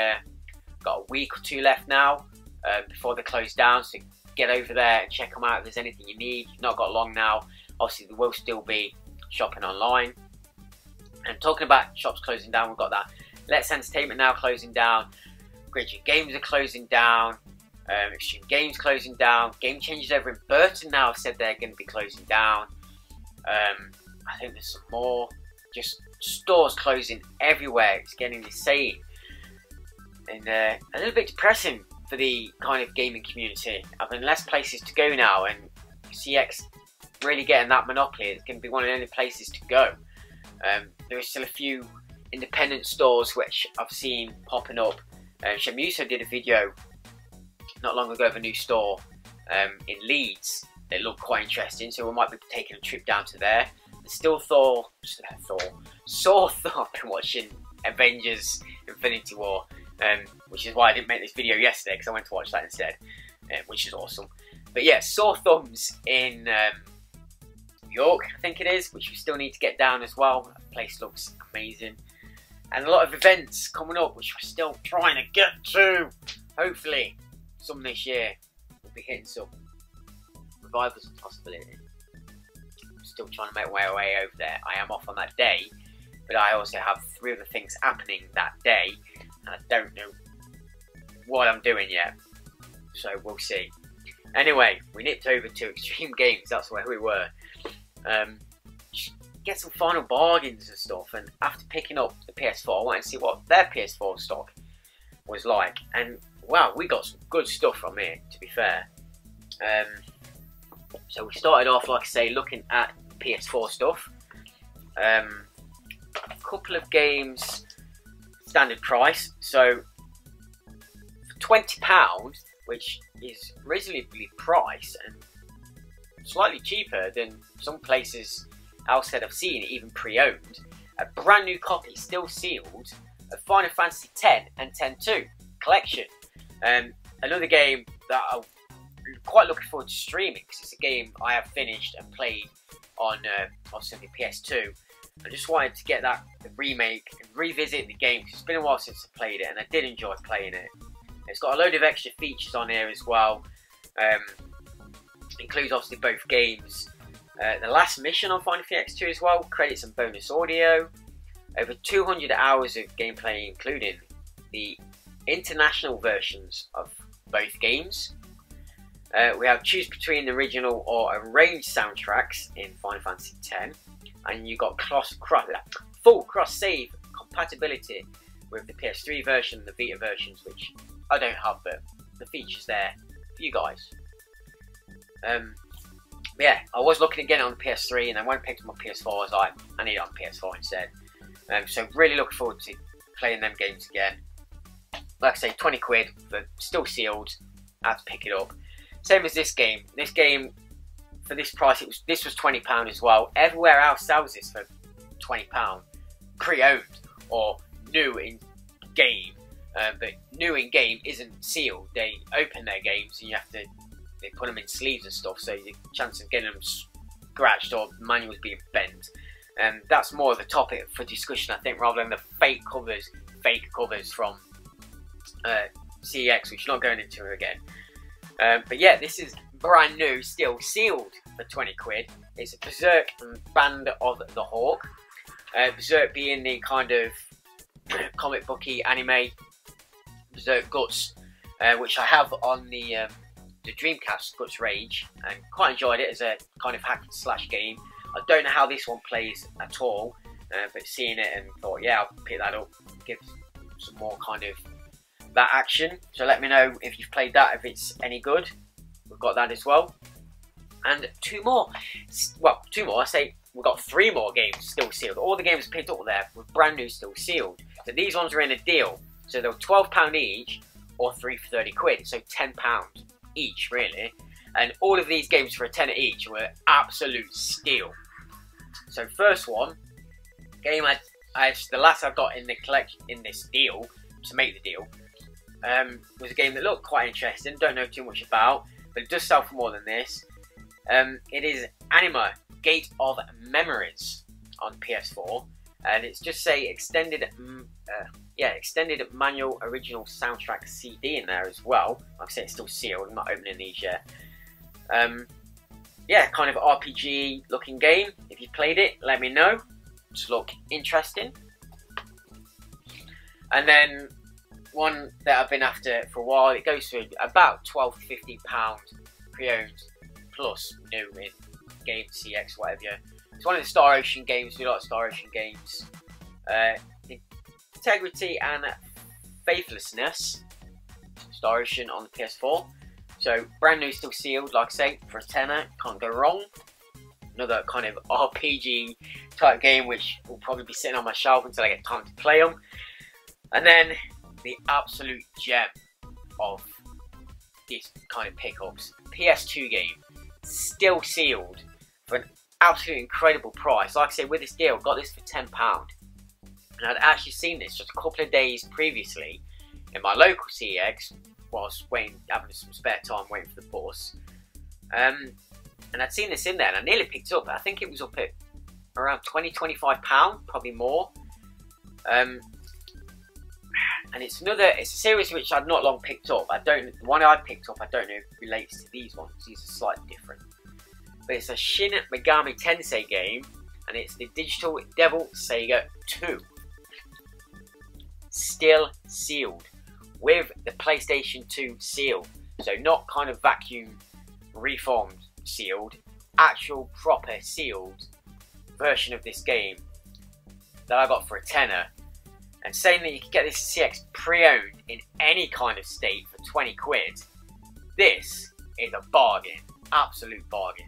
[SPEAKER 1] got a week or 2 left now before they close down, so get over there and check them out if there's anything you need. You've not got long now. Obviously, there will still be shopping online. And talking about shops closing down, we've got that Let's Entertainment now closing down. Gridget Games are closing down. Extreme Games closing down. Game Changers over in Burton now have said they're going to be closing down. I think there's some more. Just stores closing everywhere. It's getting insane. And a little bit depressing for the kind of gaming community. Having less places to go now, and CX really getting that monopoly. It's going to be one of the only places to go. There are still a few independent stores which I've seen popping up. Shamuso did a video not long ago of a new store in Leeds. It looked quite interesting, so we might be taking a trip down to there. And still Saw Thor. I've been watching Avengers Infinity War, which is why I didn't make this video yesterday, because I went to watch that instead, which is awesome. But yeah, Saw Thumbs in York, I think it is, which we still need to get down as well. The place looks amazing. And a lot of events coming up, which we're still trying to get to. Hopefully, some this year, we'll be hitting some. Revival's a possibility. I'm still trying to make my way over there. I am off on that day, but I also have 3 other things happening that day, and I don't know what I'm doing yet. So we'll see. Anyway, we nipped over to Extreme Games. That's where we were. Get some final bargains and stuff, and after picking up the PS4 I wanted to see what their PS4 stock was like, and wow, we got some good stuff from here, to be fair. So we started off, like I say, looking at PS4 stuff. A couple of games standard price, so for £20, which is reasonably priced and slightly cheaper than some places else that I've seen, even pre-owned, a brand new copy, still sealed, of Final Fantasy X and X-2 collection. Another game that I'm quite looking forward to streaming, because it's a game I have finished and played on obviously the PS2. I just wanted to get that remake and revisit the game, because it's been a while since I played it, and I did enjoy playing it. It's got a load of extra features on here as well. Includes obviously both games. The last mission on Final Fantasy X2 as well, credits and bonus audio. Over 200 hours of gameplay, including the international versions of both games. We have choose between the original or arranged soundtracks in Final Fantasy X, and you got full cross-save compatibility with the PS3 version and the Vita versions, which I don't have, but the features there for you guys. Yeah, I was looking at getting it on the PS3, and then when I picked up my PS4, I was like, I need it on PS4 instead. So really looking forward to playing them games again. Like I say, 20 quid, but still sealed. I had to pick it up. Same as this game. This game, for this price, this was £20 as well. Everywhere else sells this for £20, pre-owned or new in game. But new in game isn't sealed. They open their games and you have to. They put them in sleeves and stuff, so the chance of getting them scratched or manuals being bent. And that's more of a topic for discussion, I think, rather than the fake covers from CEX, which I'm not going into again. But yeah, this is brand new, still sealed for 20 quid. It's a Berserk and Band of the Hawk. Berserk being the kind of comic booky anime Berserk Guts, which I have on the Dreamcast, Guts Rage, and quite enjoyed it as a kind of hack and slash game. I don't know how this one plays at all, but seeing it and thought, yeah, I'll pick that up, give some more kind of that action. So let me know if you've played that, if it's any good. We've got that as well. And 2 more. Well, 2 more. I say we've got 3 more games still sealed. All the games picked up there were brand new, still sealed. So these ones are in a deal. So they're £12 each, or 3 for 30 quid. So £10 each, really. And all of these games for a tenner each were absolute steal. So first one, game the last I got in the collection in this deal to make the deal, was a game that looked quite interesting. Don't know too much about, but it does sell for more than this. It is Anima Gate of Memories on PS4, and it's just say extended manual original soundtrack CD in there as well. Like I say, it's still sealed. I'm not opening these yet. Yeah, kind of RPG looking game. If you played it, let me know. Just look interesting. And then one that I've been after for a while, it goes for about £12 to £15 pre-owned plus new in game CX, whatever. It's one of the Star Ocean games. We like Star Ocean games. Integrity and Faithlessness, Star Ocean on the PS4. So brand new, still sealed, like I say, for a tenner, can't go wrong. another kind of RPG type game, which will probably be sitting on my shelf until I get time to play them. And then the absolute gem of these kind of pickups, PS2 game, still sealed for an absolutely incredible price. Like I said, with this deal, I got this for £10. And I'd actually seen this just a couple of days previously in my local CEX whilst waiting, having some spare time waiting for the bus. And I'd seen this in there and I nearly picked it up. I think it was up at around £20–25, probably more. And it's a series which I'd not long picked up. The one I picked up, I don't know if it relates to these ones. These are slightly different. But it's a Shin Megami Tensei game, and it's the Digital Devil Saga 2. Still sealed with the PlayStation 2 seal. So not kind of vacuum reformed sealed, actual proper sealed version of this game that I got for a tenner. And saying that you can get this CX pre-owned in any kind of state for 20 quid, this is a bargain, absolute bargain.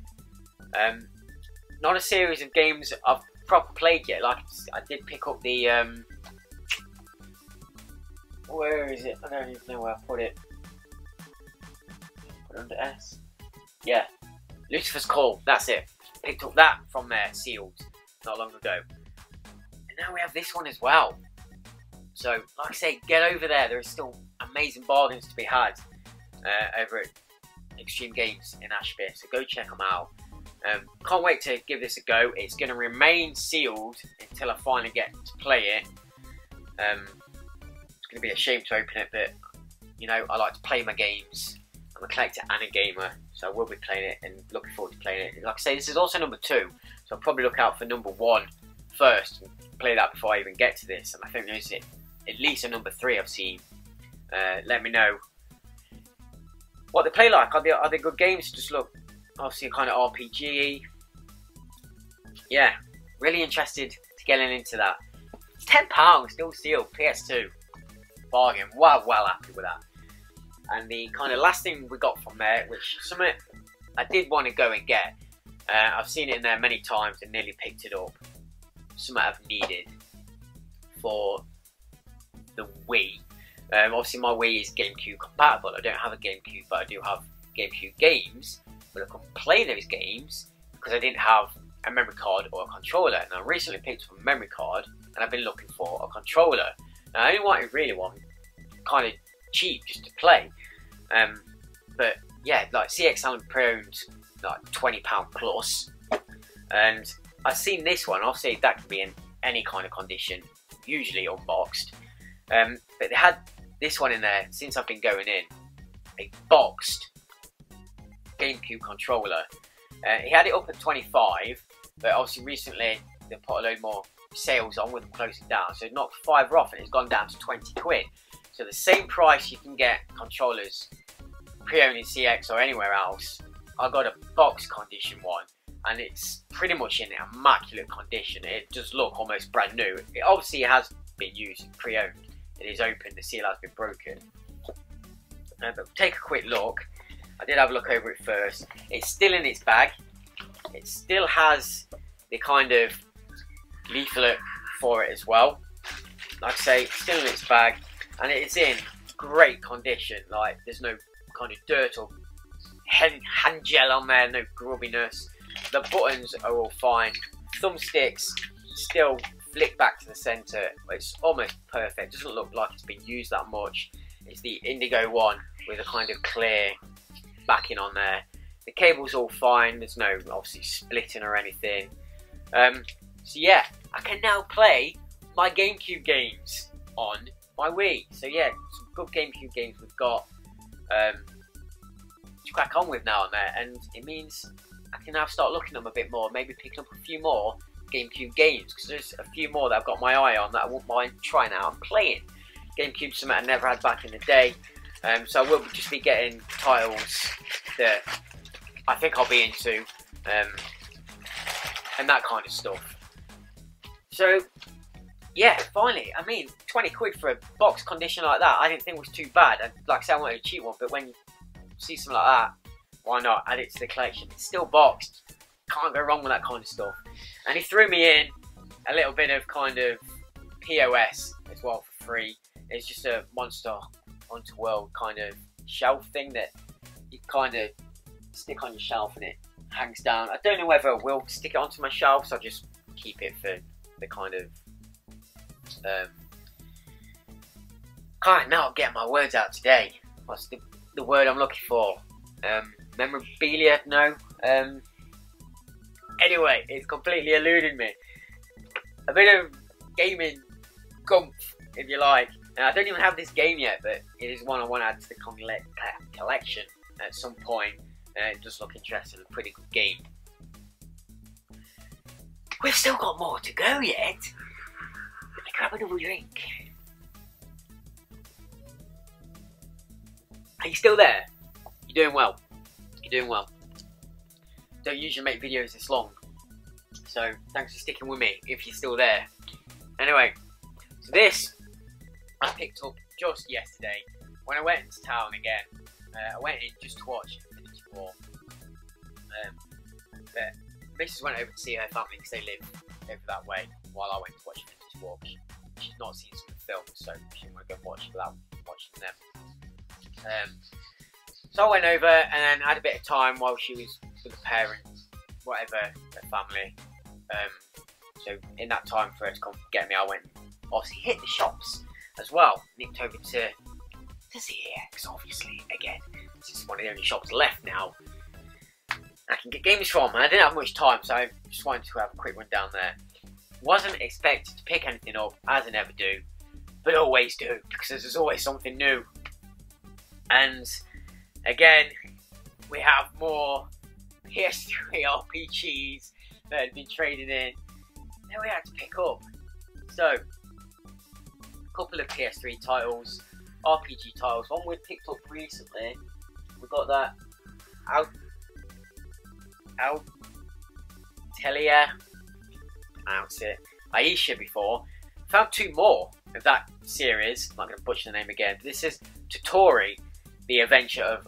[SPEAKER 1] Not a series of games I've proper played yet. Like I did pick up the where is it? I don't even know where I put it. Put it under S. Yeah, Lucifer's Call. That's it. Picked up that from there, sealed, not long ago. And now we have this one as well. So, like I say, get over there. There are still amazing bargains to be had over at Extreme Games in Ashby. So go check them out. Can't wait to give this a go. It's going to remain sealed until I finally get to play it. It's going to be a shame to open it, but you know, I like to play my games. I'm a collector and a gamer, so I will be playing it and looking forward to playing it. Like I say, this is also number 2, so I'll probably look out for number 1 first and play that before I even get to this. And I think there's at least a number 3 I've seen. Let me know what they play like. Are they good games? Just look, obviously, kind of RPG. Yeah, really interested to getting into that. It's £10, still sealed, PS2. Bargain. Wow, well happy with that. And the kind of last thing we got from there, which something I did want to go and get. I've seen it in there many times and nearly picked it up. Something I've needed for the Wii. Obviously my Wii is GameCube compatible. I don't have a GameCube, but I do have GameCube games. But I couldn't play those games because I didn't have a memory card or a controller. And I recently picked up a memory card and I've been looking for a controller. Now I only really want kind of cheap just to play. But yeah, like CX Allen pre-owned like £20 plus. And I've seen this one. Obviously that could be in any kind of condition, usually unboxed. But they had this one in there since I've been going in, a boxed GameCube controller. He had it up at 25, but obviously recently they put a load more sales on with them closing down, so it knocked 5 off and it's gone down to 20 quid. So the same price you can get controllers pre-owned in CX or anywhere else. I got a box condition one, and it's pretty much in immaculate condition. It does look almost brand new. It obviously has been used pre-owned. It is open, the seal has been broken. But take a quick look. I did have a look over it first. It's still in its bag. It still has the kind of leaflet for it as well. Like I say, it's still in its bag, and it is in great condition. Like, there's no kind of dirt or hand gel on there, no grubbiness. The buttons are all fine. Thumbsticks still flick back to the center. It's almost perfect. Doesn't look like it's been used that much. It's the Indigo one with a kind of clear backing on there. The cable's all fine. There's no obviously splitting or anything. So yeah, I can now play my GameCube games on my Wii. So yeah, some good GameCube games we've got to crack on with now and there, and it means I can now start looking at them a bit more, maybe picking up a few more GameCube games, because there's a few more that I've got my eye on that I won't mind trying out and playing. GameCube's something I never had back in the day, so I will just be getting titles that I think I'll be into, and that kind of stuff. So yeah, finally, I mean, 20 quid for a box condition like that, I didn't think was too bad. And like I said, I wanted a cheap one, but when you see something like that, why not add it to the collection? It's still boxed, can't go wrong with that kind of stuff. And he threw me in a little bit of kind of POS as well for free. It's just a Monster Hunter World kind of shelf thing that you kind of stick on your shelf and it hangs down. I don't know whether I will stick it onto my shelf, so I'll just keep it for the kind of can't now get my words out today. What's the word I'm looking for? Memorabilia? No. Anyway, it's completely eluded me. A bit of gaming gumph, if you like. And I don't even have this game yet, but it is one I want to add to the collection at some point. It does look interesting, a pretty good game. We've still got more to go yet. Let me grab another drink. Are you still there? You're doing well. You're doing well. Don't usually make videos this long, so thanks for sticking with me if you're still there. Anyway, so this I picked up just yesterday when I went into town again. I went in just to watch Infinity War. But Mrs. went over to see her family because they live over that way, while I went to watch Infinity War. She's not seen some of the films, so she didn't want to go and watch it without watching them. So I went over and then had a bit of time while she was with the parents, whatever, their family. So in that time for her to come get me, I went obviously hit the shops as well. Nipped over to ZX, obviously, again. This is one of the only shops left now I can get games from. And I didn't have much time, so I just wanted to have a quick run down there. Wasn't expected to pick anything up, as I never do, but always do, because there's always something new. And again, we have more PS3 RPGs that had been traded in that we had to pick up. So, a couple of PS3 titles, RPG titles. One we picked up recently. We got that Telia, pronounce it, Aisha before. Found two more of that series. I'm not going to butcher the name again. This is Totori, the Adventurer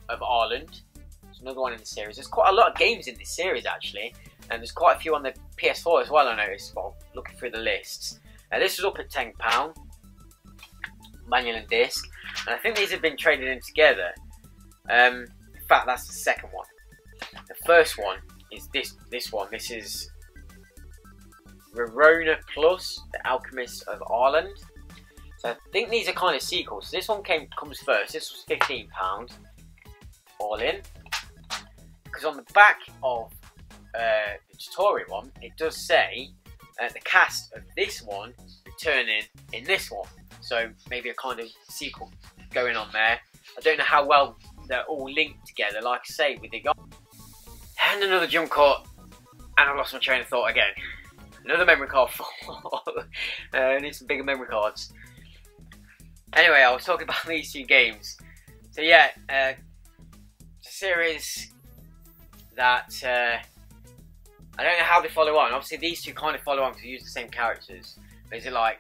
[SPEAKER 1] of Ireland. There's another one in the series. There's quite a lot of games in this series actually, and there's quite a few on the PS4 as well. I noticed while looking through the lists. This was up at £10, manual and disc, and I think these have been traded in together. In fact, that's the second one. The first one is this one. This is Rorona Plus, The Alchemist of Ireland. So I think these are kind of sequels. So this one comes first. This was £15 all in. Because on the back of the Totori one, it does say the cast of this one returning in this one. So maybe a kind of sequel going on there. I don't know how well they're all linked together, like I say, with the guy. And another jump cut, and I lost my train of thought again. Another memory card full. I need some bigger memory cards. Anyway, I was talking about these two games. So yeah, it's a series that I don't know how they follow on. Obviously, these two kind of follow on because they use the same characters. But is it like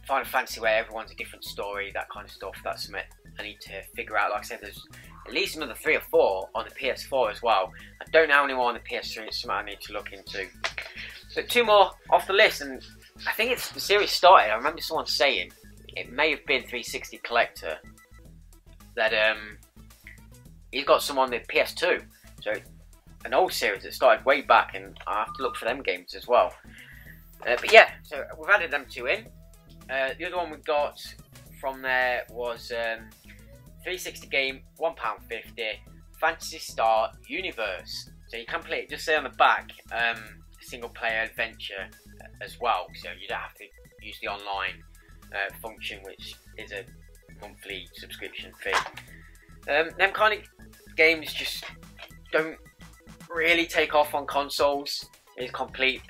[SPEAKER 1] Final Fantasy where everyone's a different story, that kind of stuff? That's something I need to figure out. Like I said, there's at least another 3 or 4 on the PS4 as well. I don't know how many more on the PS3. It's something I need to look into. So 2 more off the list, and I think it's the series started. I remember someone saying it may have been 360 Collector that he's got some on the PS2. So an old series that started way back, and I have to look for them games as well. But yeah, so we've added them 2 in. The other one we got from there was 360 game, £1.50, Fantasy Star Universe. So you can play it, just say on the back, single player adventure as well. So you don't have to use the online function, which is a monthly subscription fee. Them kind of games just don't really take off on consoles. It's complete.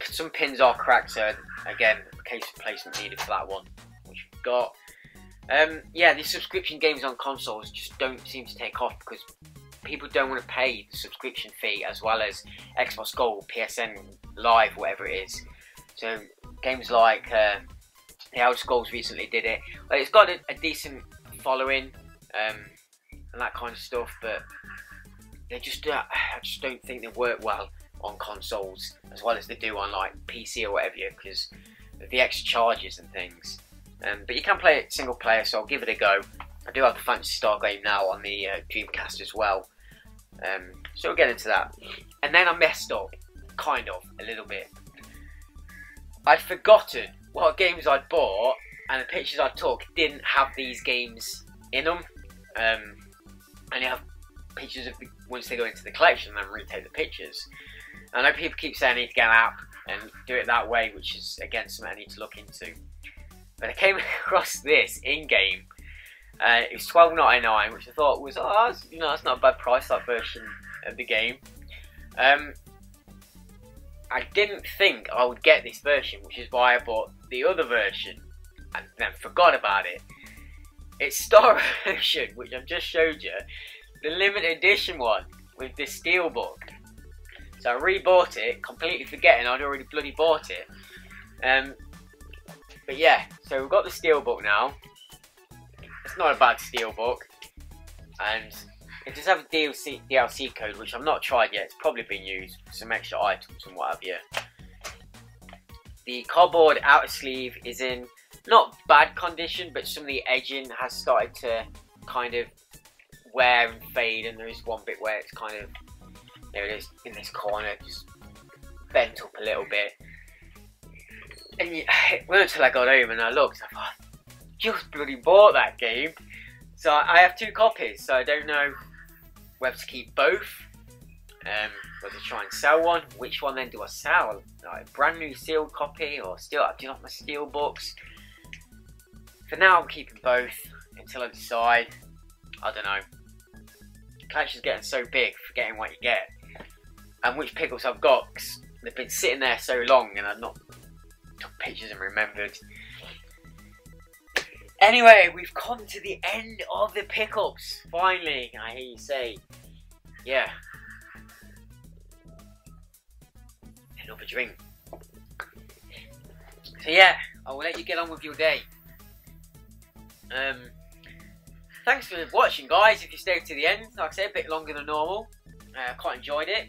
[SPEAKER 1] Some pins are cracked, so again, case replacement needed for that one, which we've got. Yeah, these subscription games on consoles just don't seem to take off because people don't want to pay the subscription fee as well as Xbox Gold, PSN Live, whatever it is. So games like the Elder Scrolls recently did it. It's got a decent following and that kind of stuff, but I just don't think they work well on consoles as well as they do on like PC or whatever, because of the extra charges and things. But you can play it single player, so I'll give it a go. I do have the Phantasy Star game now on the Dreamcast as well, so we'll get into that. And then I messed up, kind of, a little bit. I'd forgotten what games I'd bought, and the pictures I took didn't have these games in them. And you have pictures of once they go into the collection and then retake the pictures. I know people keep saying I need to get an app and do it that way, which is again something I need to look into. But I came across this in-game. It was $12.99, which I thought was, that's not a bad price, that version of the game. I didn't think I would get this version, which is why I bought the other version and then forgot about it. It's Star Ocean, which I've just showed you, the limited edition one with the steelbook. So I rebought it, completely forgetting I'd already bloody bought it. But yeah, so we've got the steelbook now. It's not a bad steelbook, and it does have a DLC code, which I've not tried yet. It's probably been used for some extra items and what have you. The cardboard outer sleeve is in not bad condition, but some of the edging has started to kind of wear and fade, and there is one bit where it's kind of, there it is in this corner, just bent up a little bit. And it wasn't until I got home and I looked, I thought, I just bloody bought that game. So I have 2 copies, so I don't know whether to keep both, whether to try and sell one. Which one then do I sell? Like a brand new sealed copy, or still do you have my steel books? For now I'm keeping both until I decide. I don't know. The collection's getting so big, forgetting what you get. And which pickups I've got, cause they've been sitting there so long and I've not took pictures and remembered. Anyway, we've come to the end of the pickups. Finally, I hear you say, yeah. Another drink. So yeah, I will let you get on with your day. Thanks for watching, guys. If you stayed to the end, like I said, a bit longer than normal. I quite enjoyed it.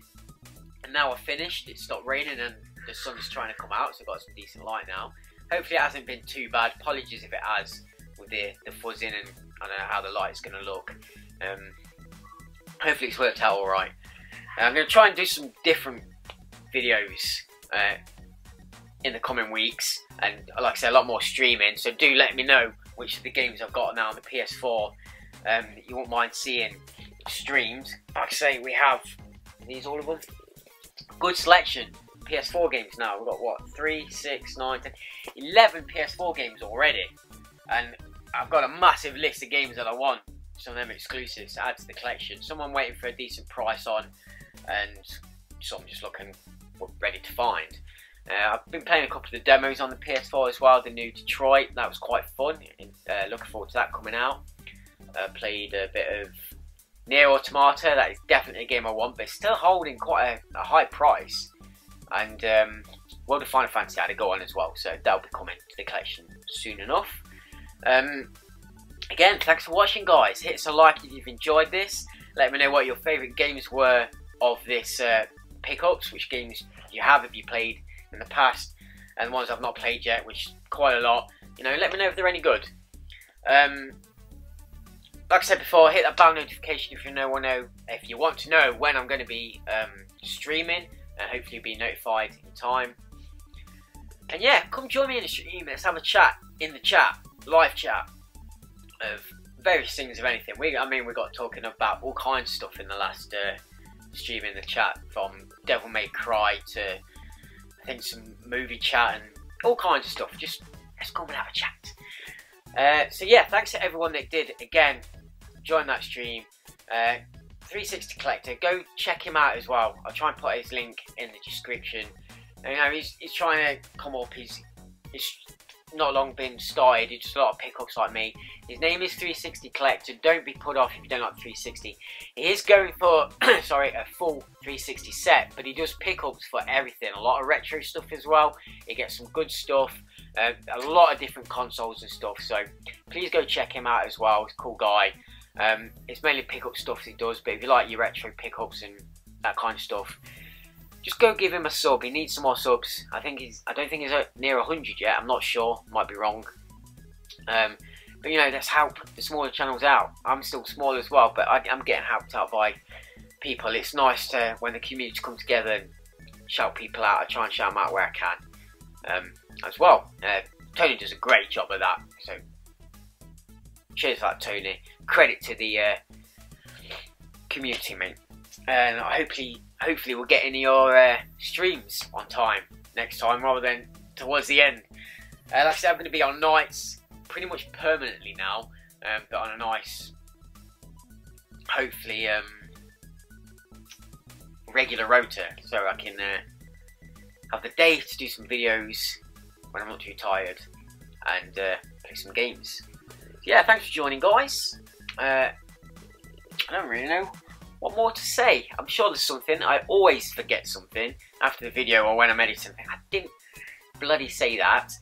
[SPEAKER 1] And now I've finished. It stopped raining and the sun's trying to come out, so I've got some decent light now. Hopefully it hasn't been too bad. Apologies if it has, with the fuzzing, and I don't know how the light's going to look. Hopefully it's worked out alright. I'm going to try and do some different videos in the coming weeks, and like I said, a lot more streaming, so do let me know which of the games I've got now on the PS4 you won't mind seeing streamed. Like I say, we have, are these all of them? Good selection. PS4 games now. We've got what, 3, 6, 9, 10, 11 PS4 games already, and I've got a massive list of games that I want, some of them exclusives to add to the collection. Some I'm waiting for a decent price on, and some just looking ready to find. I've been playing a couple of the demos on the PS4 as well, the new Detroit, that was quite fun, looking forward to that coming out. Played a bit of Nier Automata, that is definitely a game I want, but it's still holding quite a high price. And World of Final Fantasy had to go on as well, so that'll be coming to the collection soon enough. Again, thanks for watching, guys. Hit us a like if you've enjoyed this. Let me know what your favourite games were of this pickups, which games you have you played in the past, and the ones I've not played yet, which is quite a lot. You know, let me know if they're any good. Like I said before, hit that bell notification if you want to know when I'm going to be streaming, and hopefully be notified in time. And yeah, come join me in the stream. Let's have a chat in the chat, live chat of various things of anything. We got talking about all kinds of stuff in the last stream in the chat, from Devil May Cry to I think some movie chat and all kinds of stuff. Just let's come and have a chat. So yeah, thanks to everyone that did again join that stream. 360 Collector, go check him out as well. I'll try and put his link in the description. You know, he's trying to come up. He's not long been started. He's just a lot of pickups like me. His name is 360 Collector. Don't be put off if you don't like 360. He is going for sorry, a full 360 set, but he does pickups for everything. A lot of retro stuff as well. He gets some good stuff. A lot of different consoles and stuff. So please go check him out as well. He's a cool guy. It's mainly pickup stuff he does, but if you like your retro pickups and that kind of stuff, just go give him a sub. He needs some more subs. I don't think he's near 100 yet. I'm not sure. Might be wrong. But you know, let's help the smaller channels out. I'm still small as well, but I'm getting helped out by people. It's nice to, when the community come together and shout people out. I try and shout them out where I can as well. Tony does a great job of that. So cheers for that, Tony. Credit to the community, mate. And hopefully we'll get in your streams on time next time rather than towards the end. Like I said, I'm going to be on nights pretty much permanently now, but on a nice, hopefully regular rota, so I can have the day to do some videos when I'm not too tired and play some games. Yeah, thanks for joining, guys. I don't really know what more to say. I'm sure there's something. I always forget something after the video or when I'm editing. I didn't bloody say that.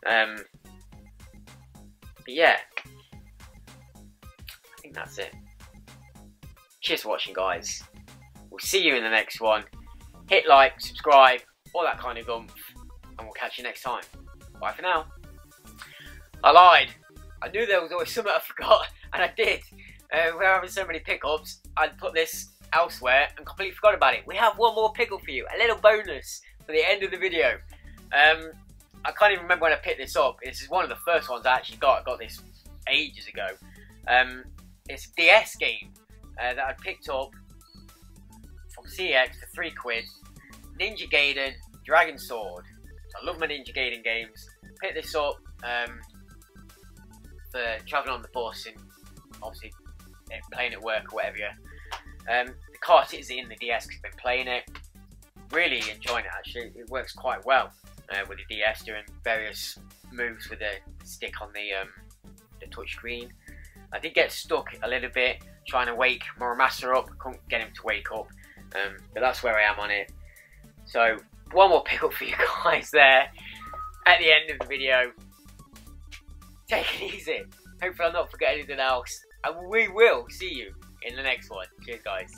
[SPEAKER 1] But yeah, I think that's it. Cheers for watching, guys. We'll see you in the next one. Hit like, subscribe, all that kind of gumph, and we'll catch you next time. Bye for now. I lied. I knew there was always something I forgot, and I did. We're having so many pickups, I'd put this elsewhere and completely forgot about it. We have one more pickup for you, a little bonus for the end of the video. I can't even remember when I picked this up. This is one of the first ones I actually got. I got this ages ago. It's a DS game that I picked up from CX for £3. Ninja Gaiden Dragon Sword. So I love my Ninja Gaiden games. Picked this up for travelling on the bus and obviously playing at work or whatever. The cart is in the DS because I've been playing it. Really enjoying it actually. It works quite well with the DS, doing various moves with the stick on the touch screen. I did get stuck a little bit trying to wake Muramasa up. Couldn't get him to wake up, but that's where I am on it. So one more pickup for you guys there at the end of the video. Take it easy. Hopefully I'll not forget anything else. And we will see you in the next one. Cheers, guys.